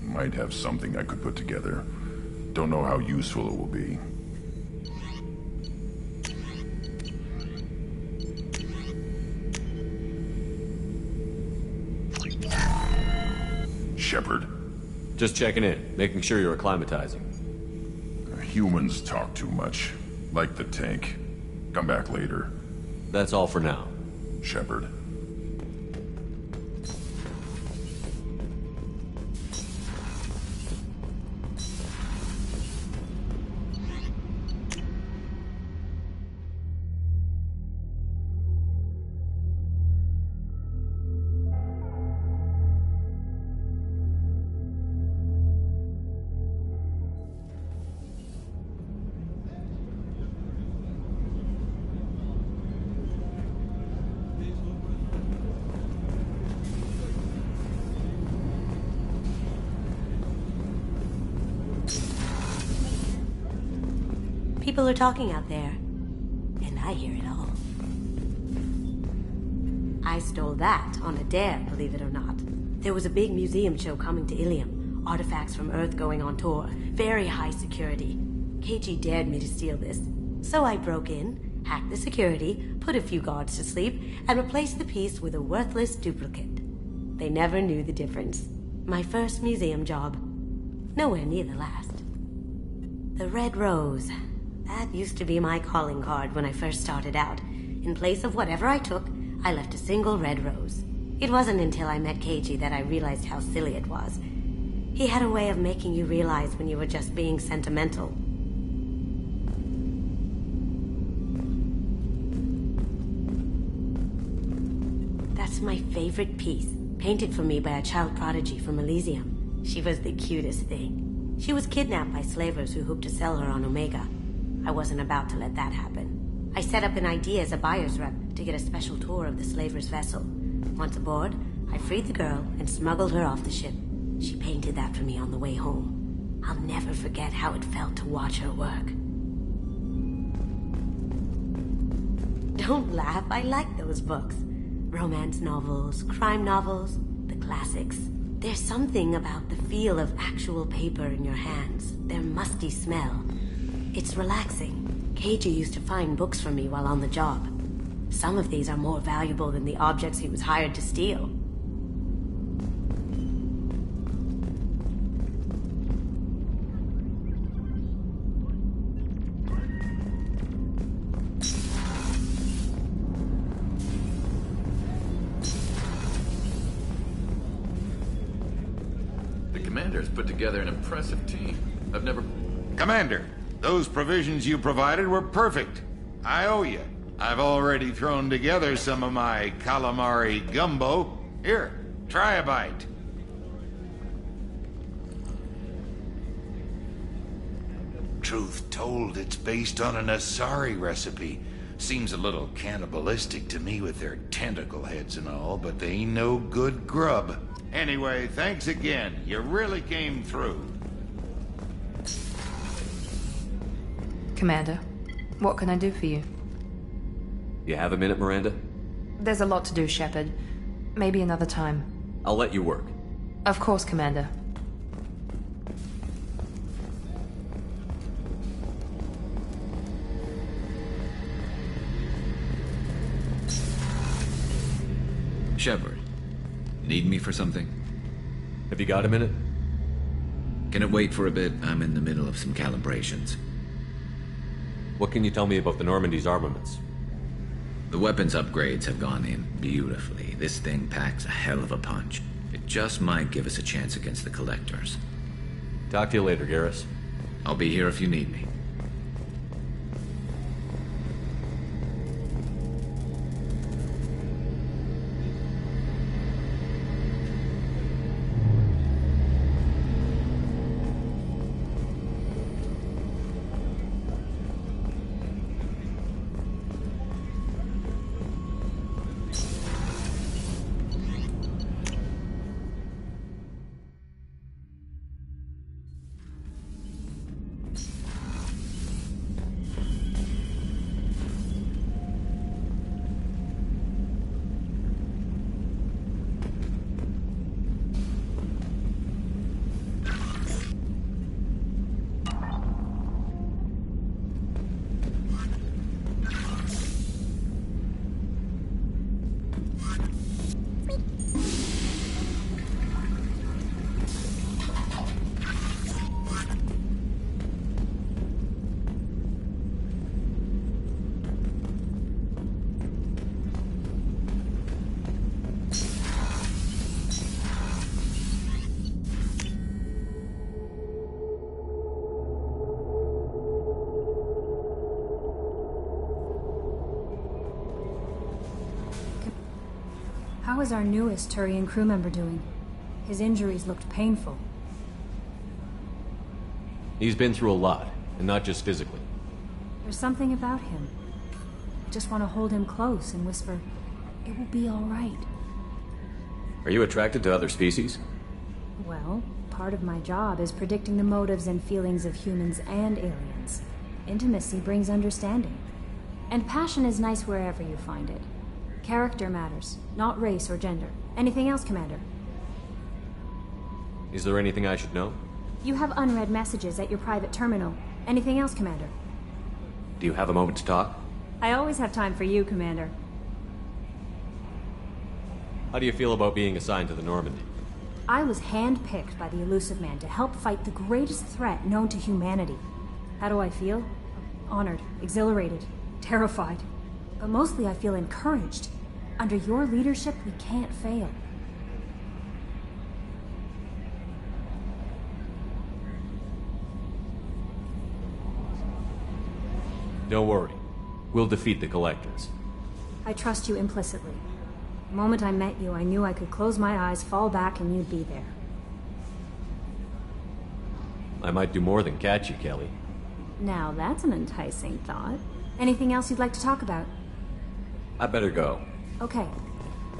J: Might have something I could put together. Don't know how useful it will be. Shepherd?
E: Just checking in, making sure you're acclimatizing.
J: Humans talk too much. Like the tank. Come back later.
E: That's all for now.
J: Shepherd.
U: People are talking out there, and I hear it all. I stole that on a dare, believe it or not. There was a big museum show coming to Ilium. Artifacts from Earth going on tour. Very high security. KG dared me to steal this. So I broke in, hacked the security, put a few guards to sleep, and replaced the piece with a worthless duplicate. They never knew the difference. My first museum job. Nowhere near the last. The Red Rose. That used to be my calling card when I first started out. In place of whatever I took, I left a single red rose. It wasn't until I met KG that I realized how silly it was. He had a way of making you realize when you were just being sentimental. That's my favorite piece, painted for me by a child prodigy from Elysium. She was the cutest thing. She was kidnapped by slavers who hoped to sell her on Omega. I wasn't about to let that happen. I set up an idea as a buyer's rep to get a special tour of the slaver's vessel. Once aboard, I freed the girl and smuggled her off the ship. She painted that for me on the way home. I'll never forget how it felt to watch her work. Don't laugh, I like those books. Romance novels, crime novels, the classics. There's something about the feel of actual paper in your hands, their musty smell. It's relaxing. Keiji used to find books for me while on the job. Some of these are more valuable than the objects he was hired to steal.
G: Commander's put together an impressive team. I've never...
B: Commander, those provisions you provided were perfect. I owe you. I've already thrown together some of my calamari gumbo. Here, try a bite. Truth told, it's based on an Asari recipe. Seems a little cannibalistic to me with their tentacle heads and all, but they ain't no good grub. Anyway, thanks again. You really came through.
N: Commander, what can I do for you?
E: You have a minute, Miranda?
N: There's a lot to do, Shepard. Maybe another time.
E: I'll let you work.
N: Of course, Commander.
G: Shepard, need me for something?
E: Have you got a minute?
G: Can it wait for a bit? I'm in the middle of some calibrations.
E: What can you tell me about the Normandy's armaments?
G: The weapons upgrades have gone in beautifully. This thing packs a hell of a punch. It just might give us a chance against the Collectors.
E: Talk to you later, Garrus.
G: I'll be here if you need me.
P: How is our newest Turian crew member doing? His injuries looked painful.
E: He's been through a lot, and not just physically.
P: There's something about him. I just want to hold him close and whisper, "It will be all right."
E: Are you attracted to other species?
P: Well, part of my job is predicting the motives and feelings of humans and aliens. Intimacy brings understanding. And passion is nice wherever you find it. Character matters, not race or gender. Anything else, Commander?
E: Is there anything I should know?
P: You have unread messages at your private terminal. Anything else, Commander?
E: Do you have a moment to talk?
P: I always have time for you, Commander.
E: How do you feel about being assigned to the Normandy?
P: I was handpicked by the Elusive Man to help fight the greatest threat known to humanity. How do I feel? Honored, exhilarated, terrified. But mostly I feel encouraged. Under your leadership, we can't fail.
E: Don't worry. We'll defeat the Collectors.
P: I trust you implicitly. The moment I met you, I knew I could close my eyes, fall back, and you'd be there.
E: I might do more than catch you, Kelly.
P: Now that's an enticing thought. Anything else you'd like to talk about?
E: I better go.
P: Okay.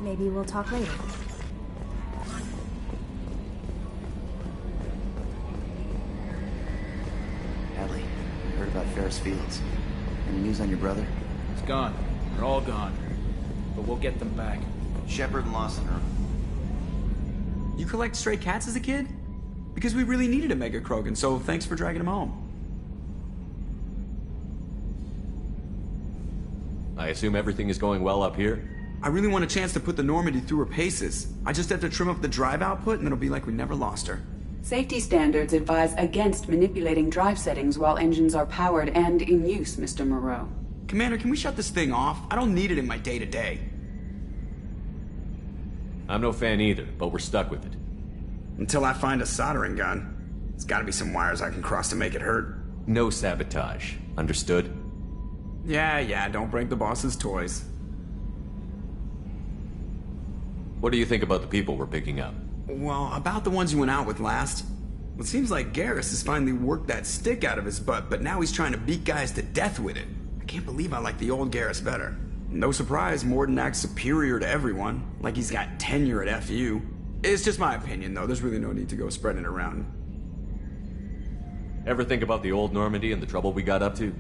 P: Maybe we'll talk later.
I: Ferris Fields. Any news on your brother?
S: He's gone. They're all gone. But we'll get them back.
I: Shepard and Lawson are...
V: You collect stray cats as a kid? Because we really needed a Mega Krogan, so thanks for dragging him home.
E: I assume everything is going well up here?
V: I really want a chance to put the Normandy through her paces. I just have to trim up the drive output and it'll be like we never lost her.
Q: Safety standards advise against manipulating drive settings while engines are powered and in use, Mr. Moreau.
V: Commander, can we shut this thing off? I don't need it in my day-to-day.
E: I'm no fan either, but we're stuck with it.
V: Until I find a soldering gun. There's gotta be some wires I can cross to make it hurt.
E: No sabotage. Understood?
V: Yeah, don't break the boss's toys.
E: What do you think about the people we're picking up?
V: Well, about the ones you went out with last. It seems like Garrus has finally worked that stick out of his butt, but now he's trying to beat guys to death with it. I can't believe I like the old Garrus better. No surprise, Morden acts superior to everyone, like he's got tenure at FU. It's just my opinion, though. There's really no need to go spreading it around.
E: Ever think about the old Normandy and the trouble we got up to?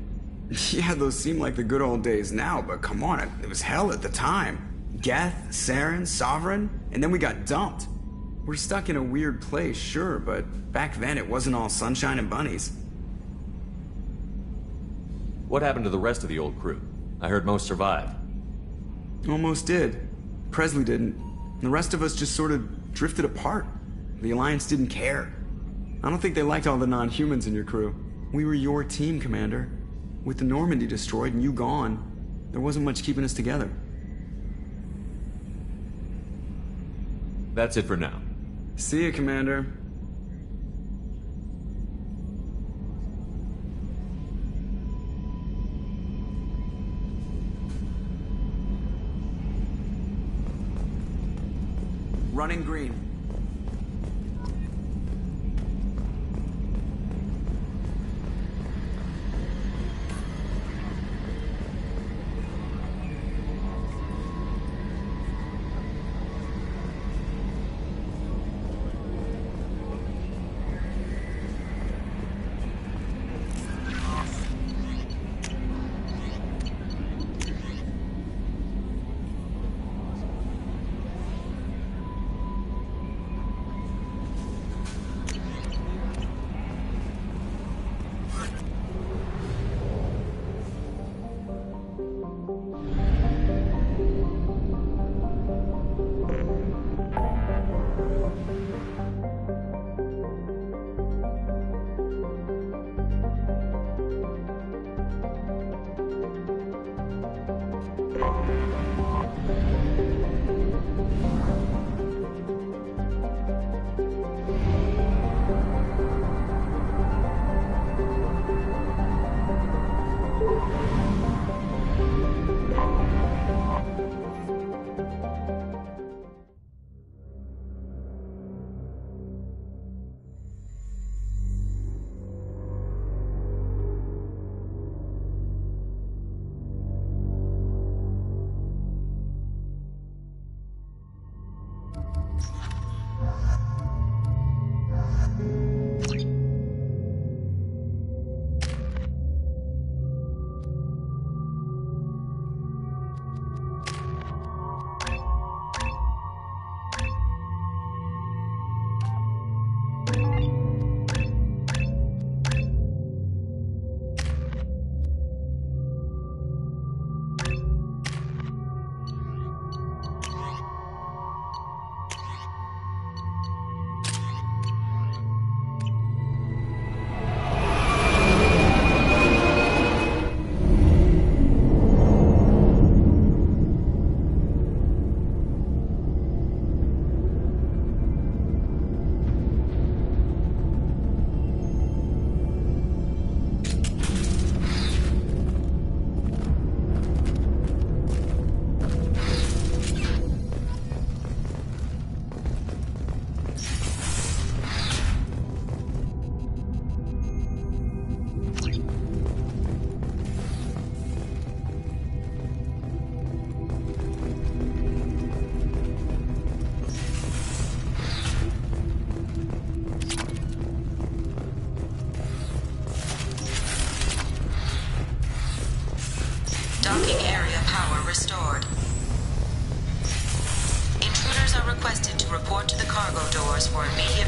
V: Yeah, those seem like the good old days now, but come on, it was hell at the time. Geth, Saren, Sovereign, and then we got dumped. We're stuck in a weird place, sure, but back then it wasn't all sunshine and bunnies.
E: What happened to the rest of the old crew? I heard most survived.
V: Almost did. Presley didn't. The rest of us just sort of drifted apart. The Alliance didn't care. I don't think they liked all the non-humans in your crew. We were your team, Commander. With the Normandy destroyed and you gone, there wasn't much keeping us together.
E: That's it for now.
V: See you, Commander. Running green.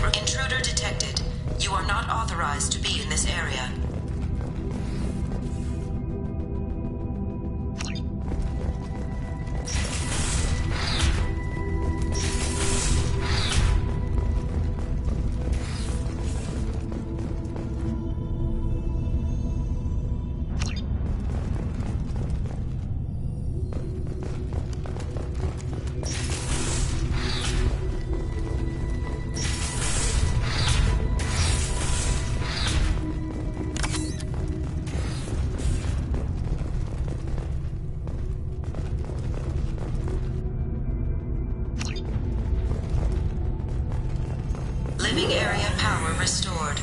A: Intruder detected. You are not authorized to be in this area. Living area power restored.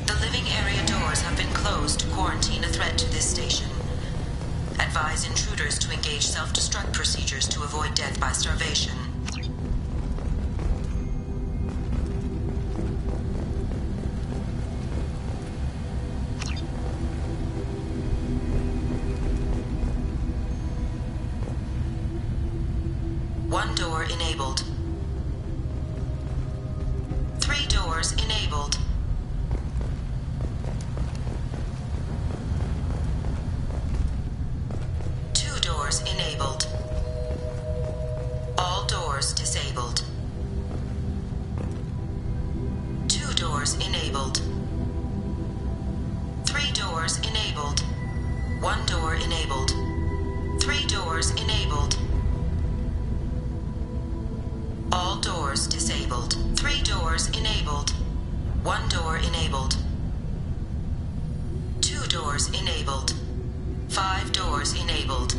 A: The living area doors have been closed to quarantine a threat to this station. Advise intruders to engage self-destruct procedures to avoid death by starvation. One door enabled. 3 doors enabled. 2 doors enabled. All doors disabled. 2 doors enabled. 3 doors enabled. 1 door enabled. 3 doors enabled. All doors disabled. 3 doors enabled. 1 door enabled. 2 doors enabled. 5 doors enabled.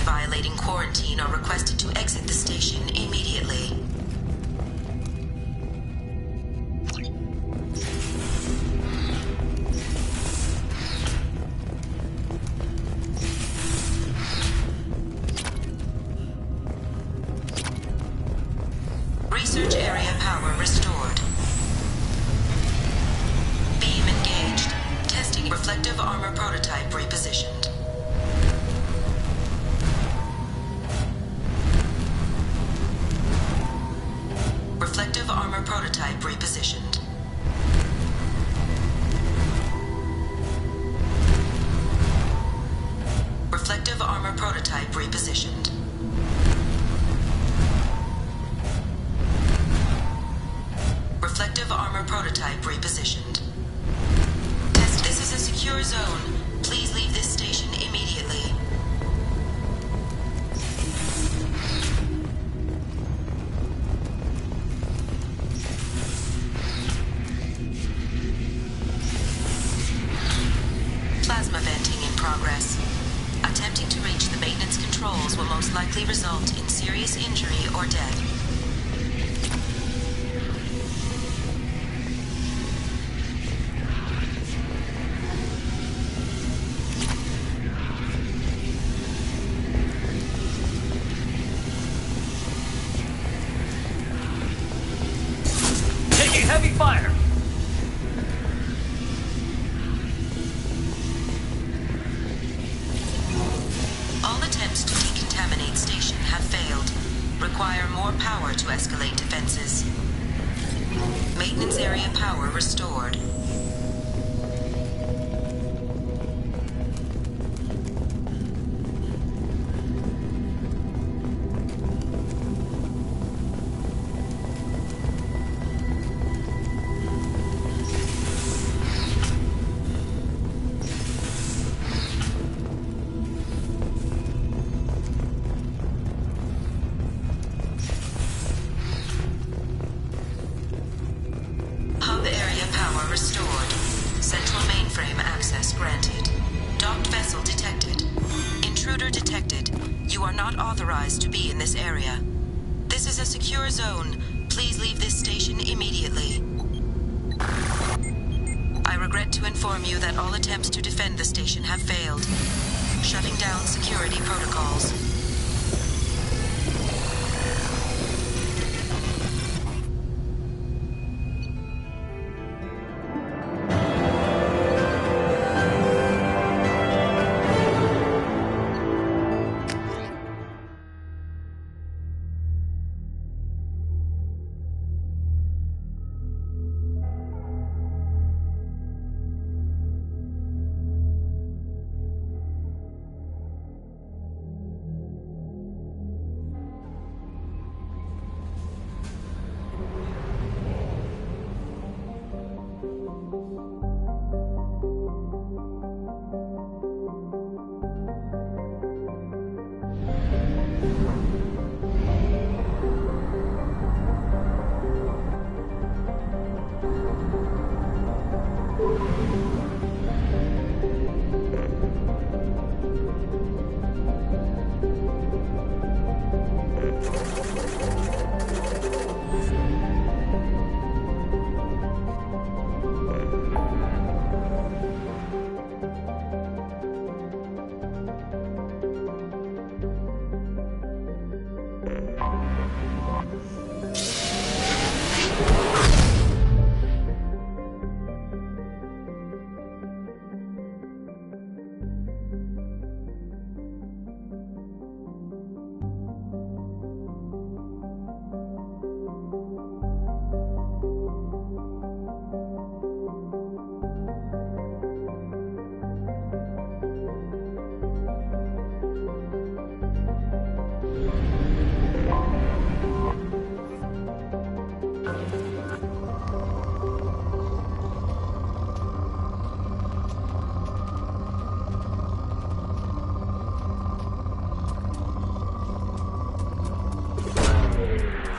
A: Violating quarantine are requested to exit the station immediately. Research area power restored. Beam engaged. Testing reflective armor prototype repositioned. Reflective armor prototype repositioned. Reflective armor prototype repositioned. Reflective armor prototype repositioned. Test. This is a secure zone. Please leave this station immediately. Plasma venting in progress. Attempting to reach the maintenance controls will most likely result in serious injury or death.
C: Taking heavy fire!
A: All attempts to decontaminate station have failed. Require more power to escalate defenses. Maintenance area power restored. Hub area power restored. Central mainframe access granted. Docked vessel detected. Intruder detected. You are not authorized to be in this area. This is a secure zone. Please leave this station immediately. I regret to inform you that all attempts to defend the station have failed. Shutting down security protocols.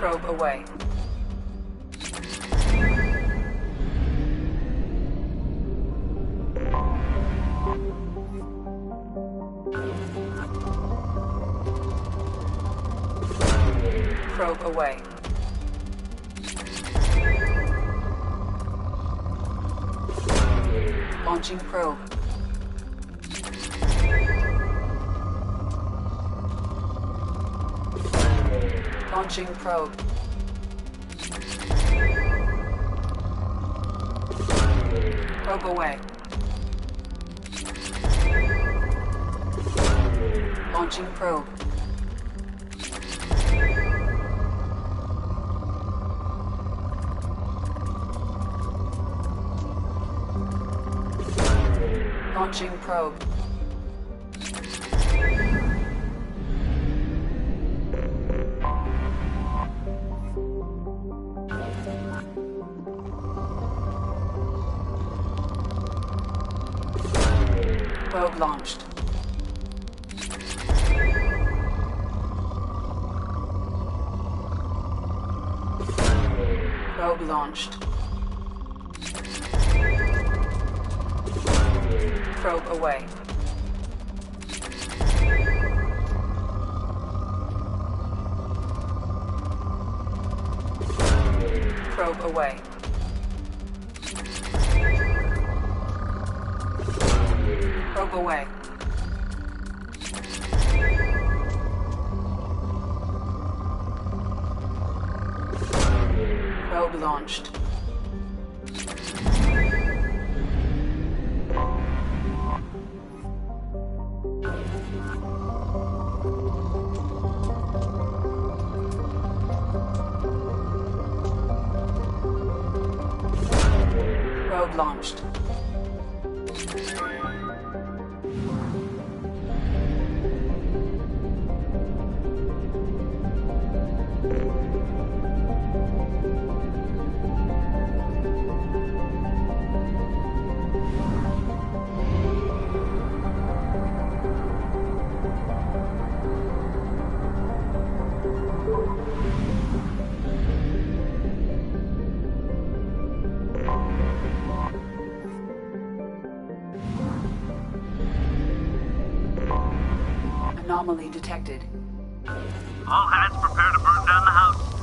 Q: Probe away. Probe away. Launching probe. Launching probe. Probe away. Launching probe. Launching probe. Probe launched. Probe launched. Probe away. Probe away. Probe away. Probe launched. Probe launched. Anomaly detected.
C: All hands prepare to burn down the house.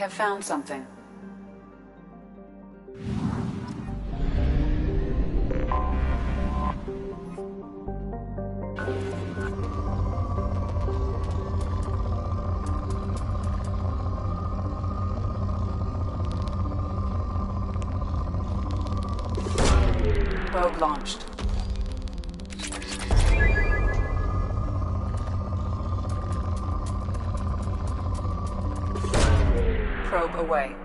Q: have found something. Probe launched. Probe away.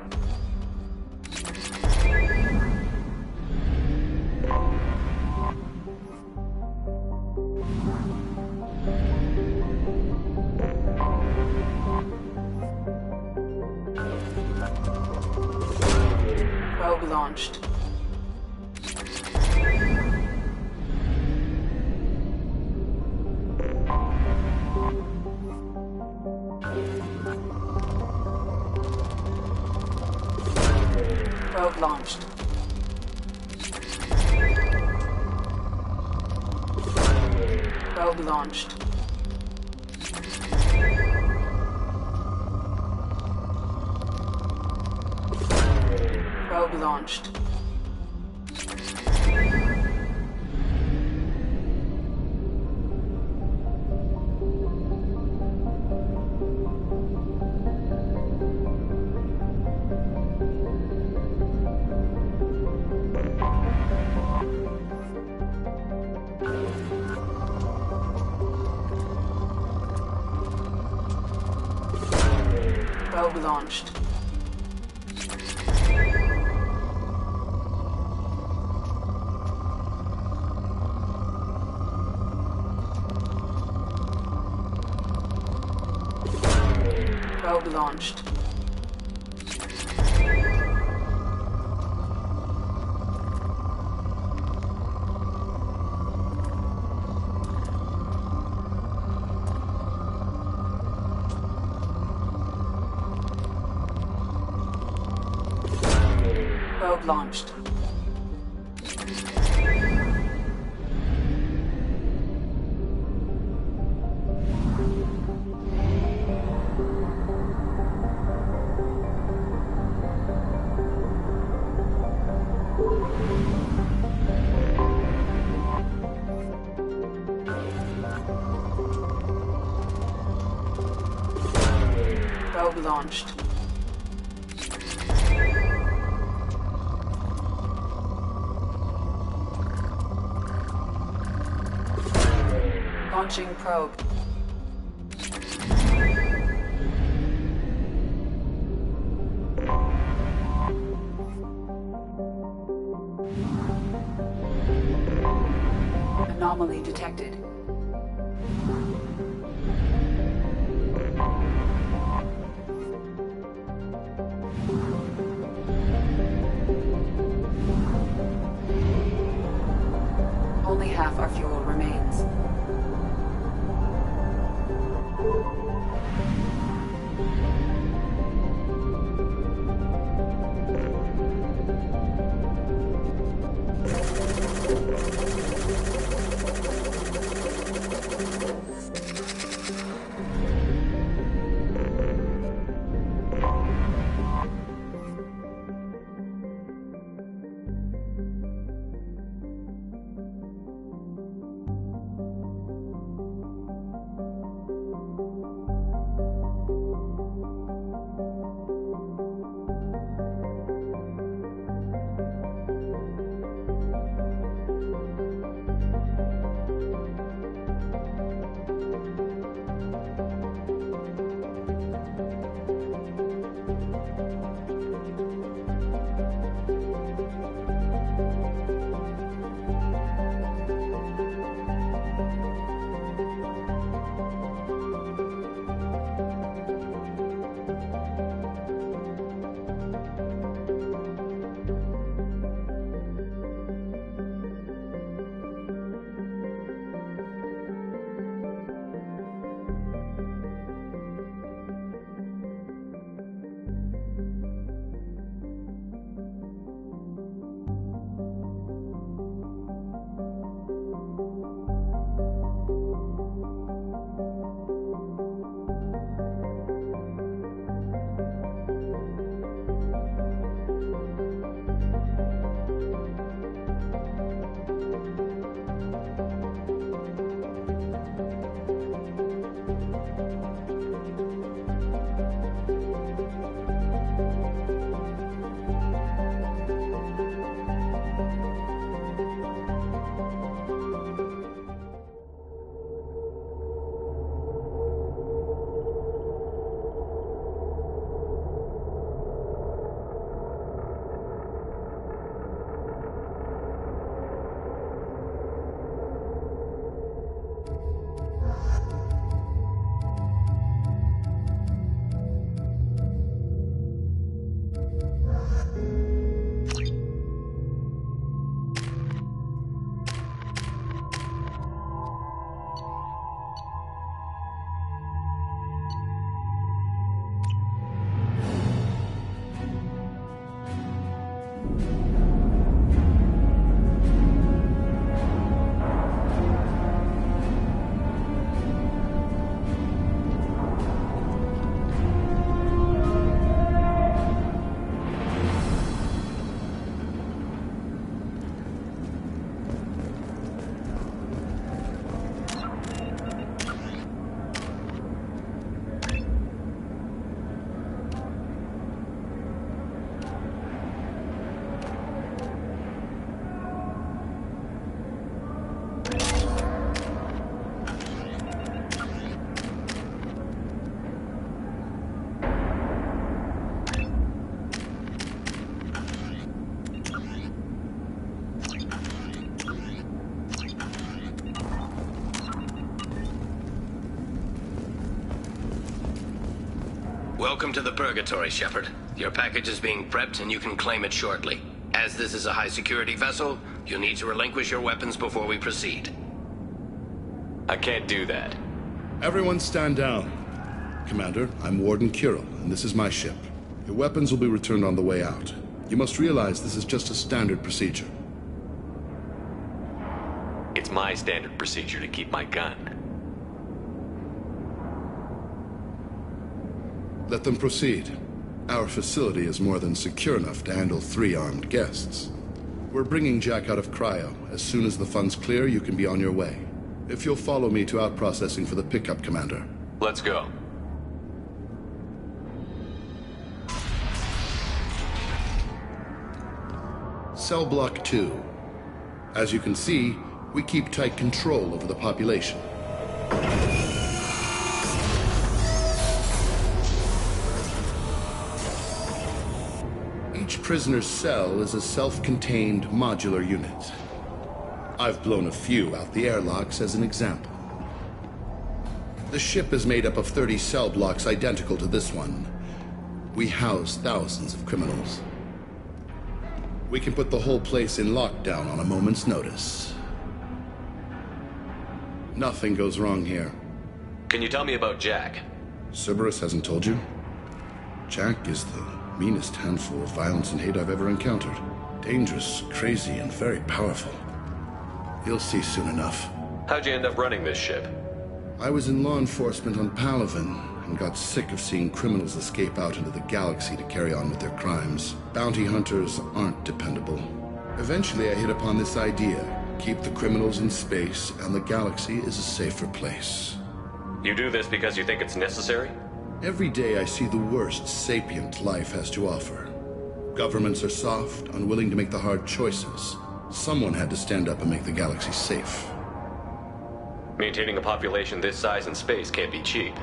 Q: Probe launched. Probe launched. Probe launched. Probe launched. Probe launched. Probe launched. Probe launched. Probe launched. Launching probe. Anomaly detected. Only half our fuel remains.
C: Welcome to the Purgatory, Shepard. Your package is being prepped and you can claim it shortly. As this is a high-security vessel, you'll need to relinquish your weapons before we proceed.
E: I can't do that.
D: Everyone stand down. Commander, I'm Warden Kirill, and this is my ship. Your weapons will be returned on the way out. You must realize this is just a standard procedure.
E: It's my standard procedure to keep my gun.
D: Let them proceed. Our facility is more than secure enough to handle 3 armed guests. We're bringing Jack out of cryo. As soon as the funds clear, you can be on your way. If you'll follow me to out-processing for the pickup, Commander.
E: Let's go.
D: Cell Block 2. As you can see, we keep tight control over the population. Each prisoner's cell is a self-contained modular unit. I've blown a few out the airlocks as an example. The ship is made up of 30 cell blocks identical to this one. We house thousands of criminals. We can put the whole place in lockdown on a moment's notice. Nothing goes wrong here.
E: Can you tell me about Jack?
D: Cerberus hasn't told you? Jack is the meanest handful of violence and hate I've ever encountered. Dangerous, crazy, and very powerful. You'll see soon enough.
E: How'd you end up running this ship?
D: I was in law enforcement on Palaven and got sick of seeing criminals escape out into the galaxy to carry on with their crimes. Bounty hunters aren't dependable. Eventually I hit upon this idea. Keep the criminals in space and the galaxy is a safer place.
E: You do this because you think it's necessary?
D: Every day I see the worst sapient life has to offer. Governments are soft, unwilling to make the hard choices. Someone had to stand up and make the galaxy safe.
E: Maintaining a population this size in space can't be cheap.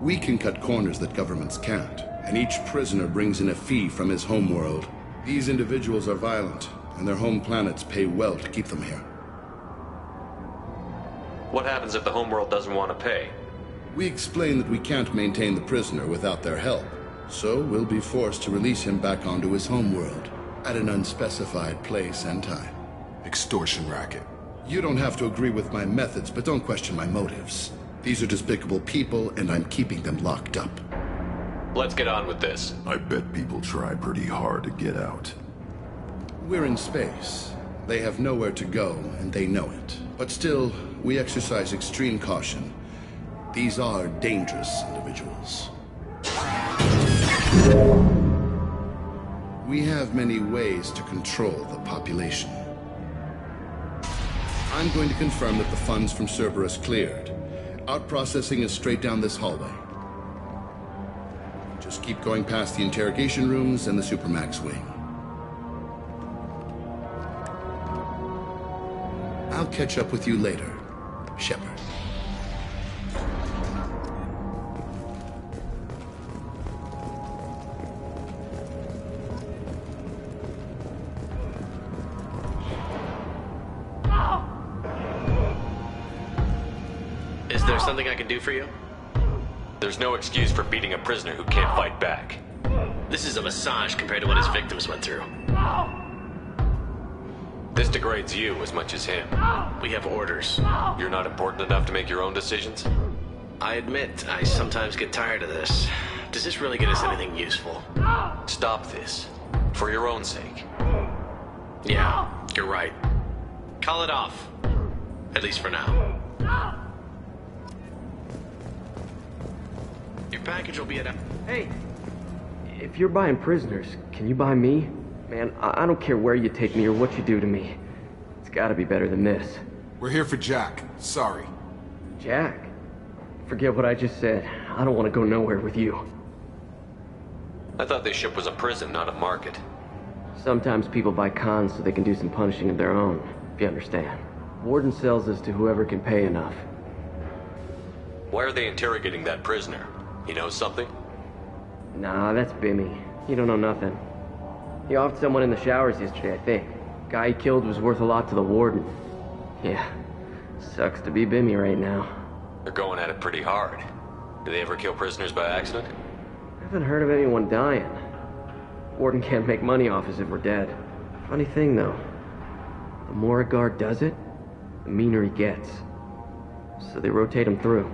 D: We can cut corners that governments can't, and each prisoner brings in a fee from his homeworld. These individuals are violent, and their home planets pay well to keep them here.
E: What happens if the homeworld doesn't want to pay?
D: We explain that we can't maintain the prisoner without their help, so we'll be forced to release him back onto his homeworld at an unspecified place and time.
O: Extortion racket.
D: You don't have to agree with my methods, but don't question my motives. These are despicable people, and I'm keeping them locked up.
E: Let's get on with this.
J: I bet people try pretty hard to get out.
D: We're in space. They have nowhere to go, and they know it. But still, we exercise extreme caution. These are dangerous individuals. We have many ways to control the population. I'm going to confirm that the funds from Cerberus cleared. Out-processing is straight down this hallway. Just keep going past the interrogation rooms and the Supermax wing. I'll catch up with you later, Shepard.
C: Is there something I can do for you?
E: There's no excuse for beating a prisoner who can't fight back.
C: This is a massage compared to what his victims went through.
E: This degrades you as much as him.
C: We have orders.
E: You're not important enough to make your own decisions?
C: I admit, I sometimes get tired of this. Does this really get us anything useful?
E: Stop this. For your own sake.
C: Yeah, you're right. Call it off. At least for now. Your package will be at...
W: Hey! If you're buying prisoners, can you buy me? Man, I don't care where you take me or what you do to me. It's gotta be better than this.
O: We're here for Jack. Sorry.
W: Jack? Forget what I just said. I don't want to go nowhere with you.
E: I thought this ship was a prison, not a market.
W: Sometimes people buy cons so they can do some punishing of their own, if you understand. Warden sells us to whoever can pay enough.
E: Why are they interrogating that prisoner? He knows something?
W: Nah, that's Bimmy. He don't know nothing. He offed someone in the showers yesterday, I think. Guy he killed was worth a lot to the warden. Yeah, sucks to be Bimmy right now.
E: They're going at it pretty hard. Do they ever kill prisoners by accident?
W: Haven't heard of anyone dying. Warden can't make money off us if we're dead. Funny thing, though. The more a guard does it, the meaner he gets. So they rotate him through.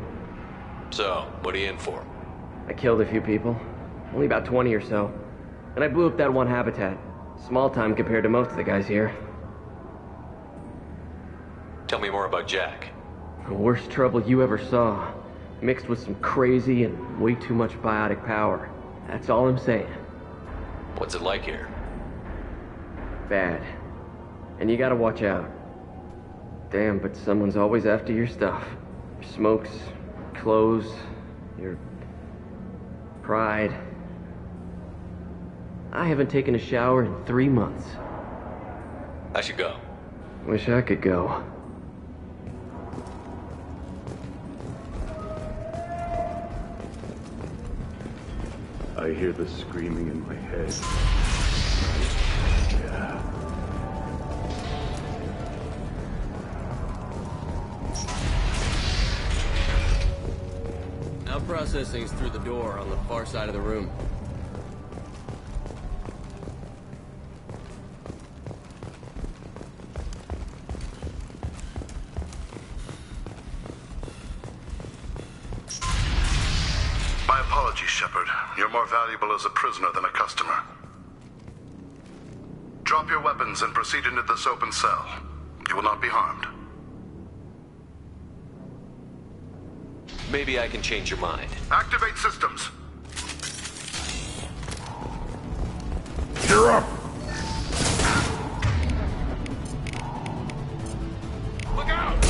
E: So, what are you in for?
W: I killed a few people. Only about 20 or so. And I blew up that one habitat. Small time compared to most of the guys here.
E: Tell me more about Jack.
W: The worst trouble you ever saw. Mixed with some crazy and way too much biotic power. That's all I'm saying.
E: What's it like here?
W: Bad. And you gotta watch out. Damn, but someone's always after your stuff. Your smokes, clothes, your pride. I haven't taken a shower in 3 months.
E: I should go.
W: Wish I could go.
J: I hear the screaming in my head. Yeah.
W: Now processing's through the door on the far side of the room.
K: My apologies, Shepard. You're more valuable as a prisoner than a customer. Drop your weapons and proceed into this open cell. You will not be harmed.
E: Maybe I can change your mind.
K: Activate systems.
J: You're up!
K: Look out!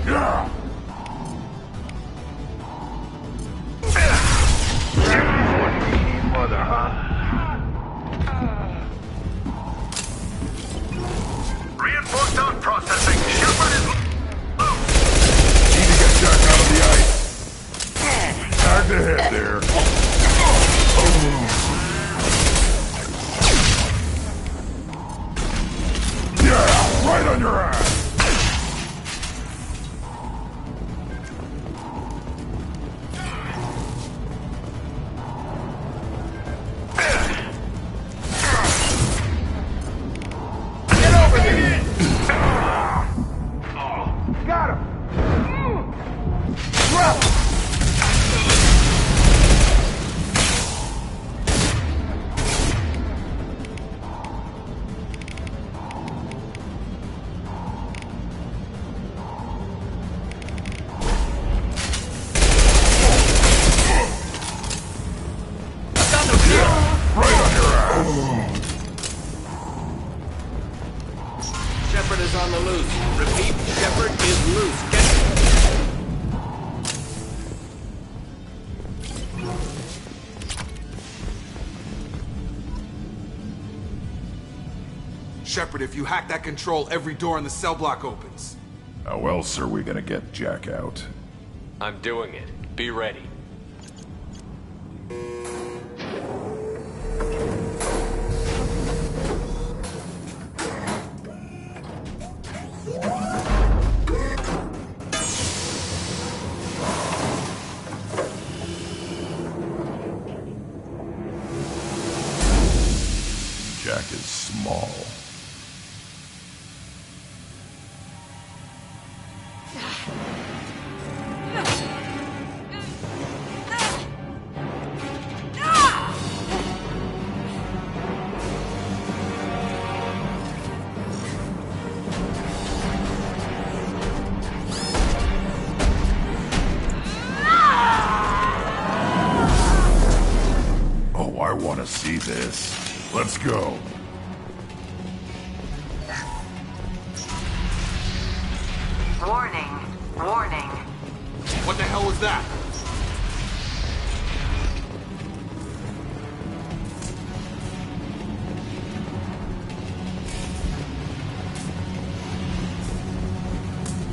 J: Yeah!
K: Mother, huh? Reinforced out processing. Shepard is loose.
J: Need to get Jack out of the ice. Tag the head there. Yeah, right on your ass.
K: Got him!
C: Shepard is on the loose. Repeat, Shepard is loose.
O: Shepard, if you hack that control, every door in the cell block opens.
J: How else are we gonna get Jack out?
E: I'm doing it. Be ready.
J: Jack is small. Oh, I want to see this. Let's go.
F: Warning. Warning.
O: What the hell was that?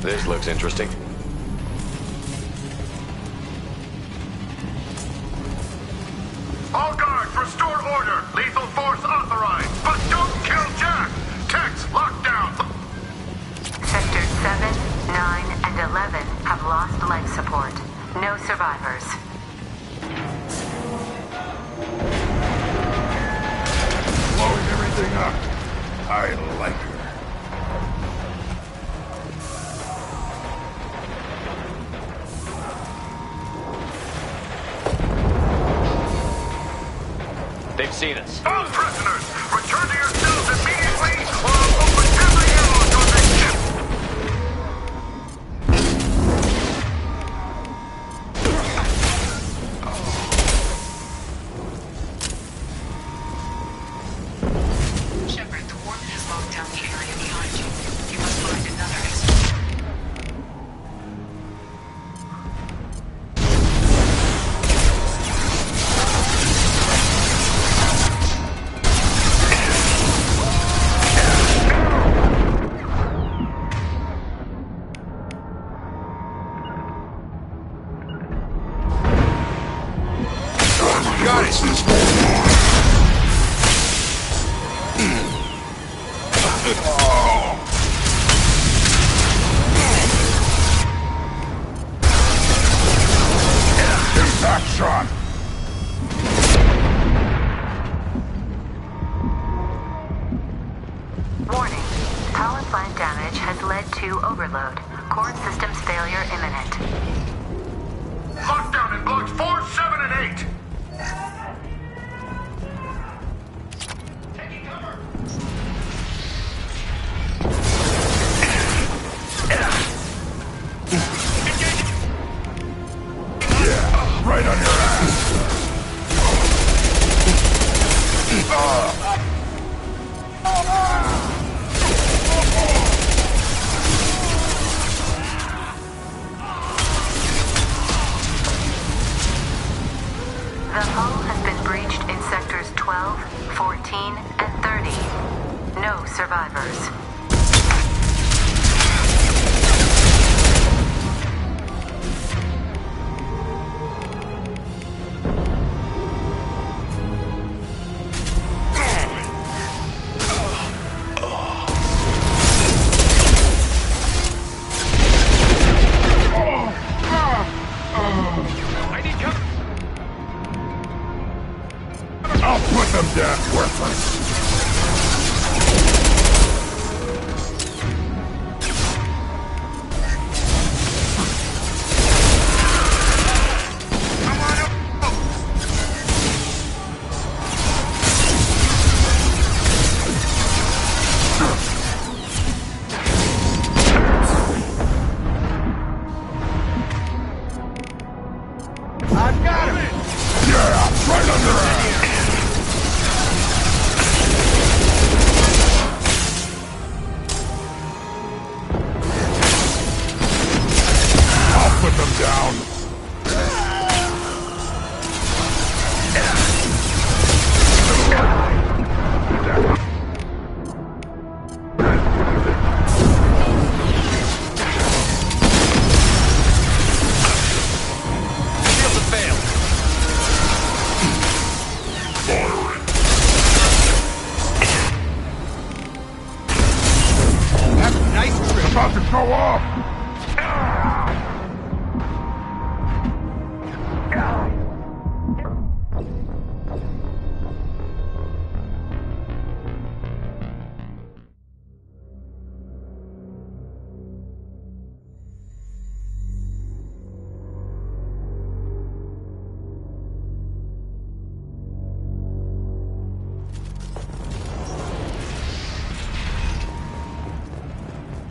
E: This looks interesting.
K: All guards, restore order. Lethal force authorized. But don't kill Jack. Techs, lockdown.
F: Sectors 7, 9, and 11 have lost life support.
A: No survivors.
J: Blowing everything up. I like her.
E: They've seen us.
K: All prisoners, return to your cells immediately, or I'll open every airlock on this ship!
F: Shepard, the warden has locked down the area behind you. You must find another exit.
J: Got it! Impact shot!
A: Warning. Power plant damage has led to overload. Core systems failure imminent.
K: Lockdown in blocks 4, 7, and 8!
J: Yeah, right on your ass!
A: The hull has been breached in sectors 12, 14, and 30. No survivors.
E: I need cover.
J: I'll put them down, worthless!
K: I've got him!
J: Yeah, right under her! I'll put them down.
E: Shields have failed.
J: That's a nice trick. About to go off!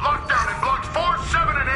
K: Lockdown in blocks 4, 7, and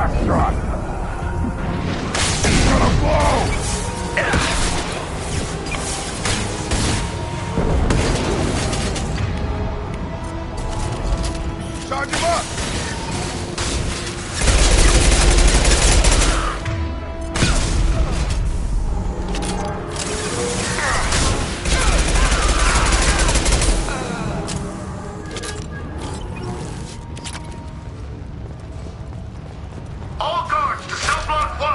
K: Last shot! He's gonna blow! Charge him up! All guards to cell block 1!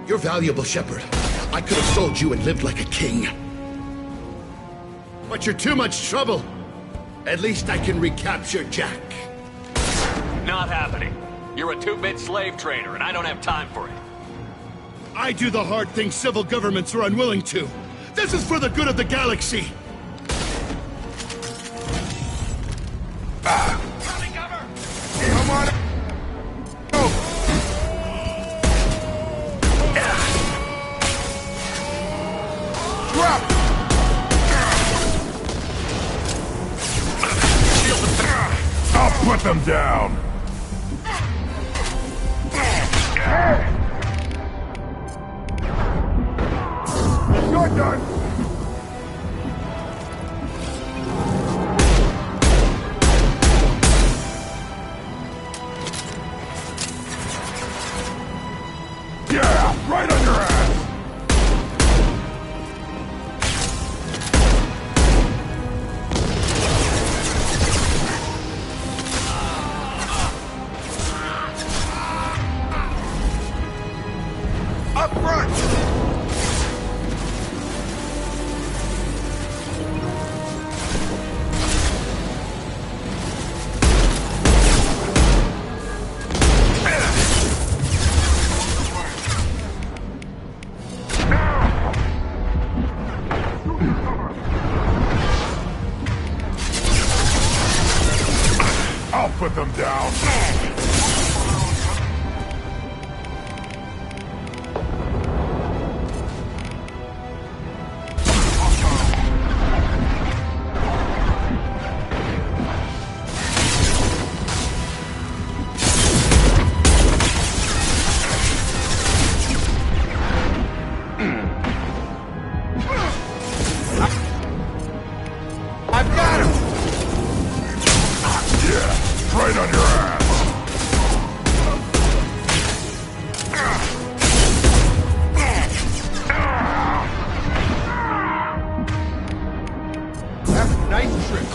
D: You're valuable, Shepard. I could have sold you and lived like a king. But you're too much trouble. At least I can recapture Jack.
E: Not happening. You're a two-bit slave trader, and I don't have time for it.
D: I do the hard things civil governments are unwilling to. This is for the good of the galaxy.
K: Come on! Drop! I'll put them down! You're done! Yeah! Right on your ass! Up front! I'll put them down. I've got him! Yeah, right on your ass! Have a nice trip.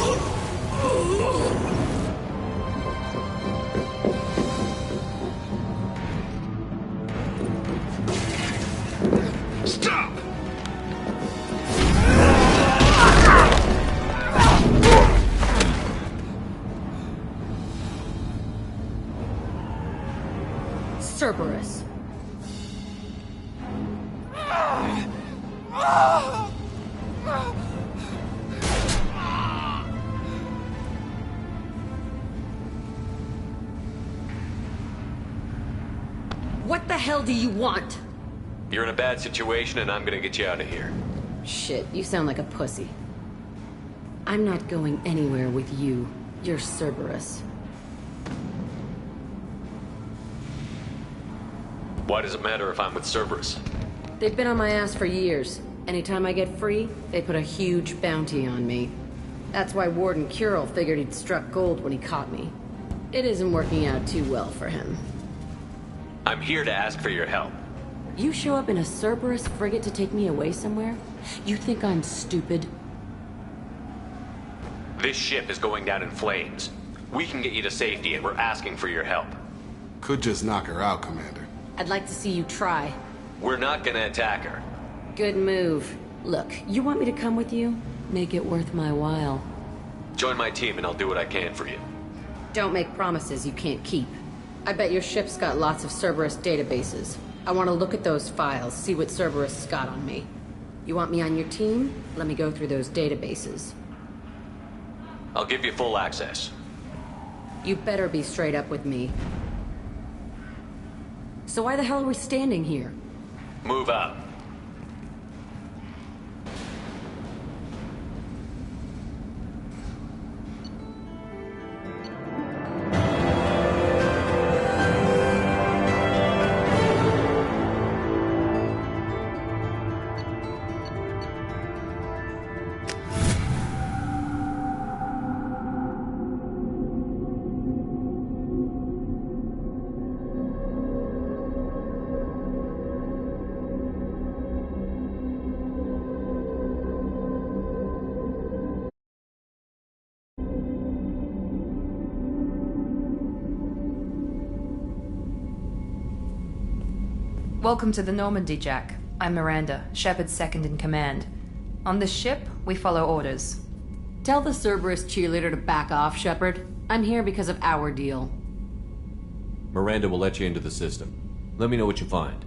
K: Stop!
U: Cerberus. What the hell do you want?
E: You're in a bad situation, and I'm gonna get you out of here.
U: Shit, you sound like a pussy. I'm not going anywhere with you. You're Cerberus.
E: Why does it matter if I'm with Cerberus?
U: They've been on my ass for years. Anytime I get free, they put a huge bounty on me. That's why Warden Curel figured he'd struck gold when he caught me. It isn't working out too well for him.
E: I'm here to ask for your help.
U: You show up in a Cerberus frigate to take me away somewhere? You think I'm stupid?
E: This ship is going down in flames. We can get you to safety, and we're asking for your help.
O: Could just knock her out, Commander.
U: I'd like to see you try.
E: We're not gonna attack her.
U: Good move. Look, you want me to come with you? Make it worth my while.
E: Join my team, and I'll do what I can for you.
U: Don't make promises you can't keep.
H: I bet your ship's got lots of Cerberus databases. I want to look at those files, see what Cerberus has got on me. You want me on your team? Let me go through those databases.
E: I'll give you full access.
H: You better be straight up with me. So why the hell are we standing here?
E: Move out.
N: Welcome to the Normandy, Jack. I'm Miranda, Shepard's second in command. On this ship, we follow orders.
H: Tell the Cerberus cheerleader to back off, Shepard. I'm here because of our deal.
E: Miranda will let you into the system. Let me know what you find.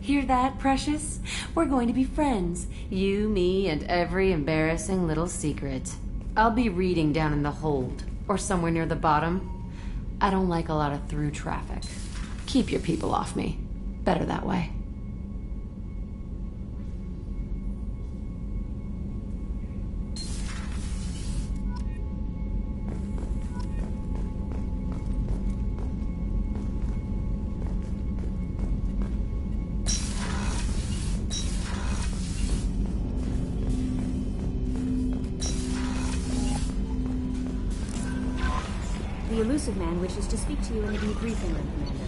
H: Hear that, Precious? We're going to be friends. You, me, and every embarrassing little secret. I'll be reading down in the hold, or somewhere near the bottom. I don't like a lot of through traffic. Keep your people off me. Better that way.
P: The elusive man wishes to speak to you in the debriefing room, Commander.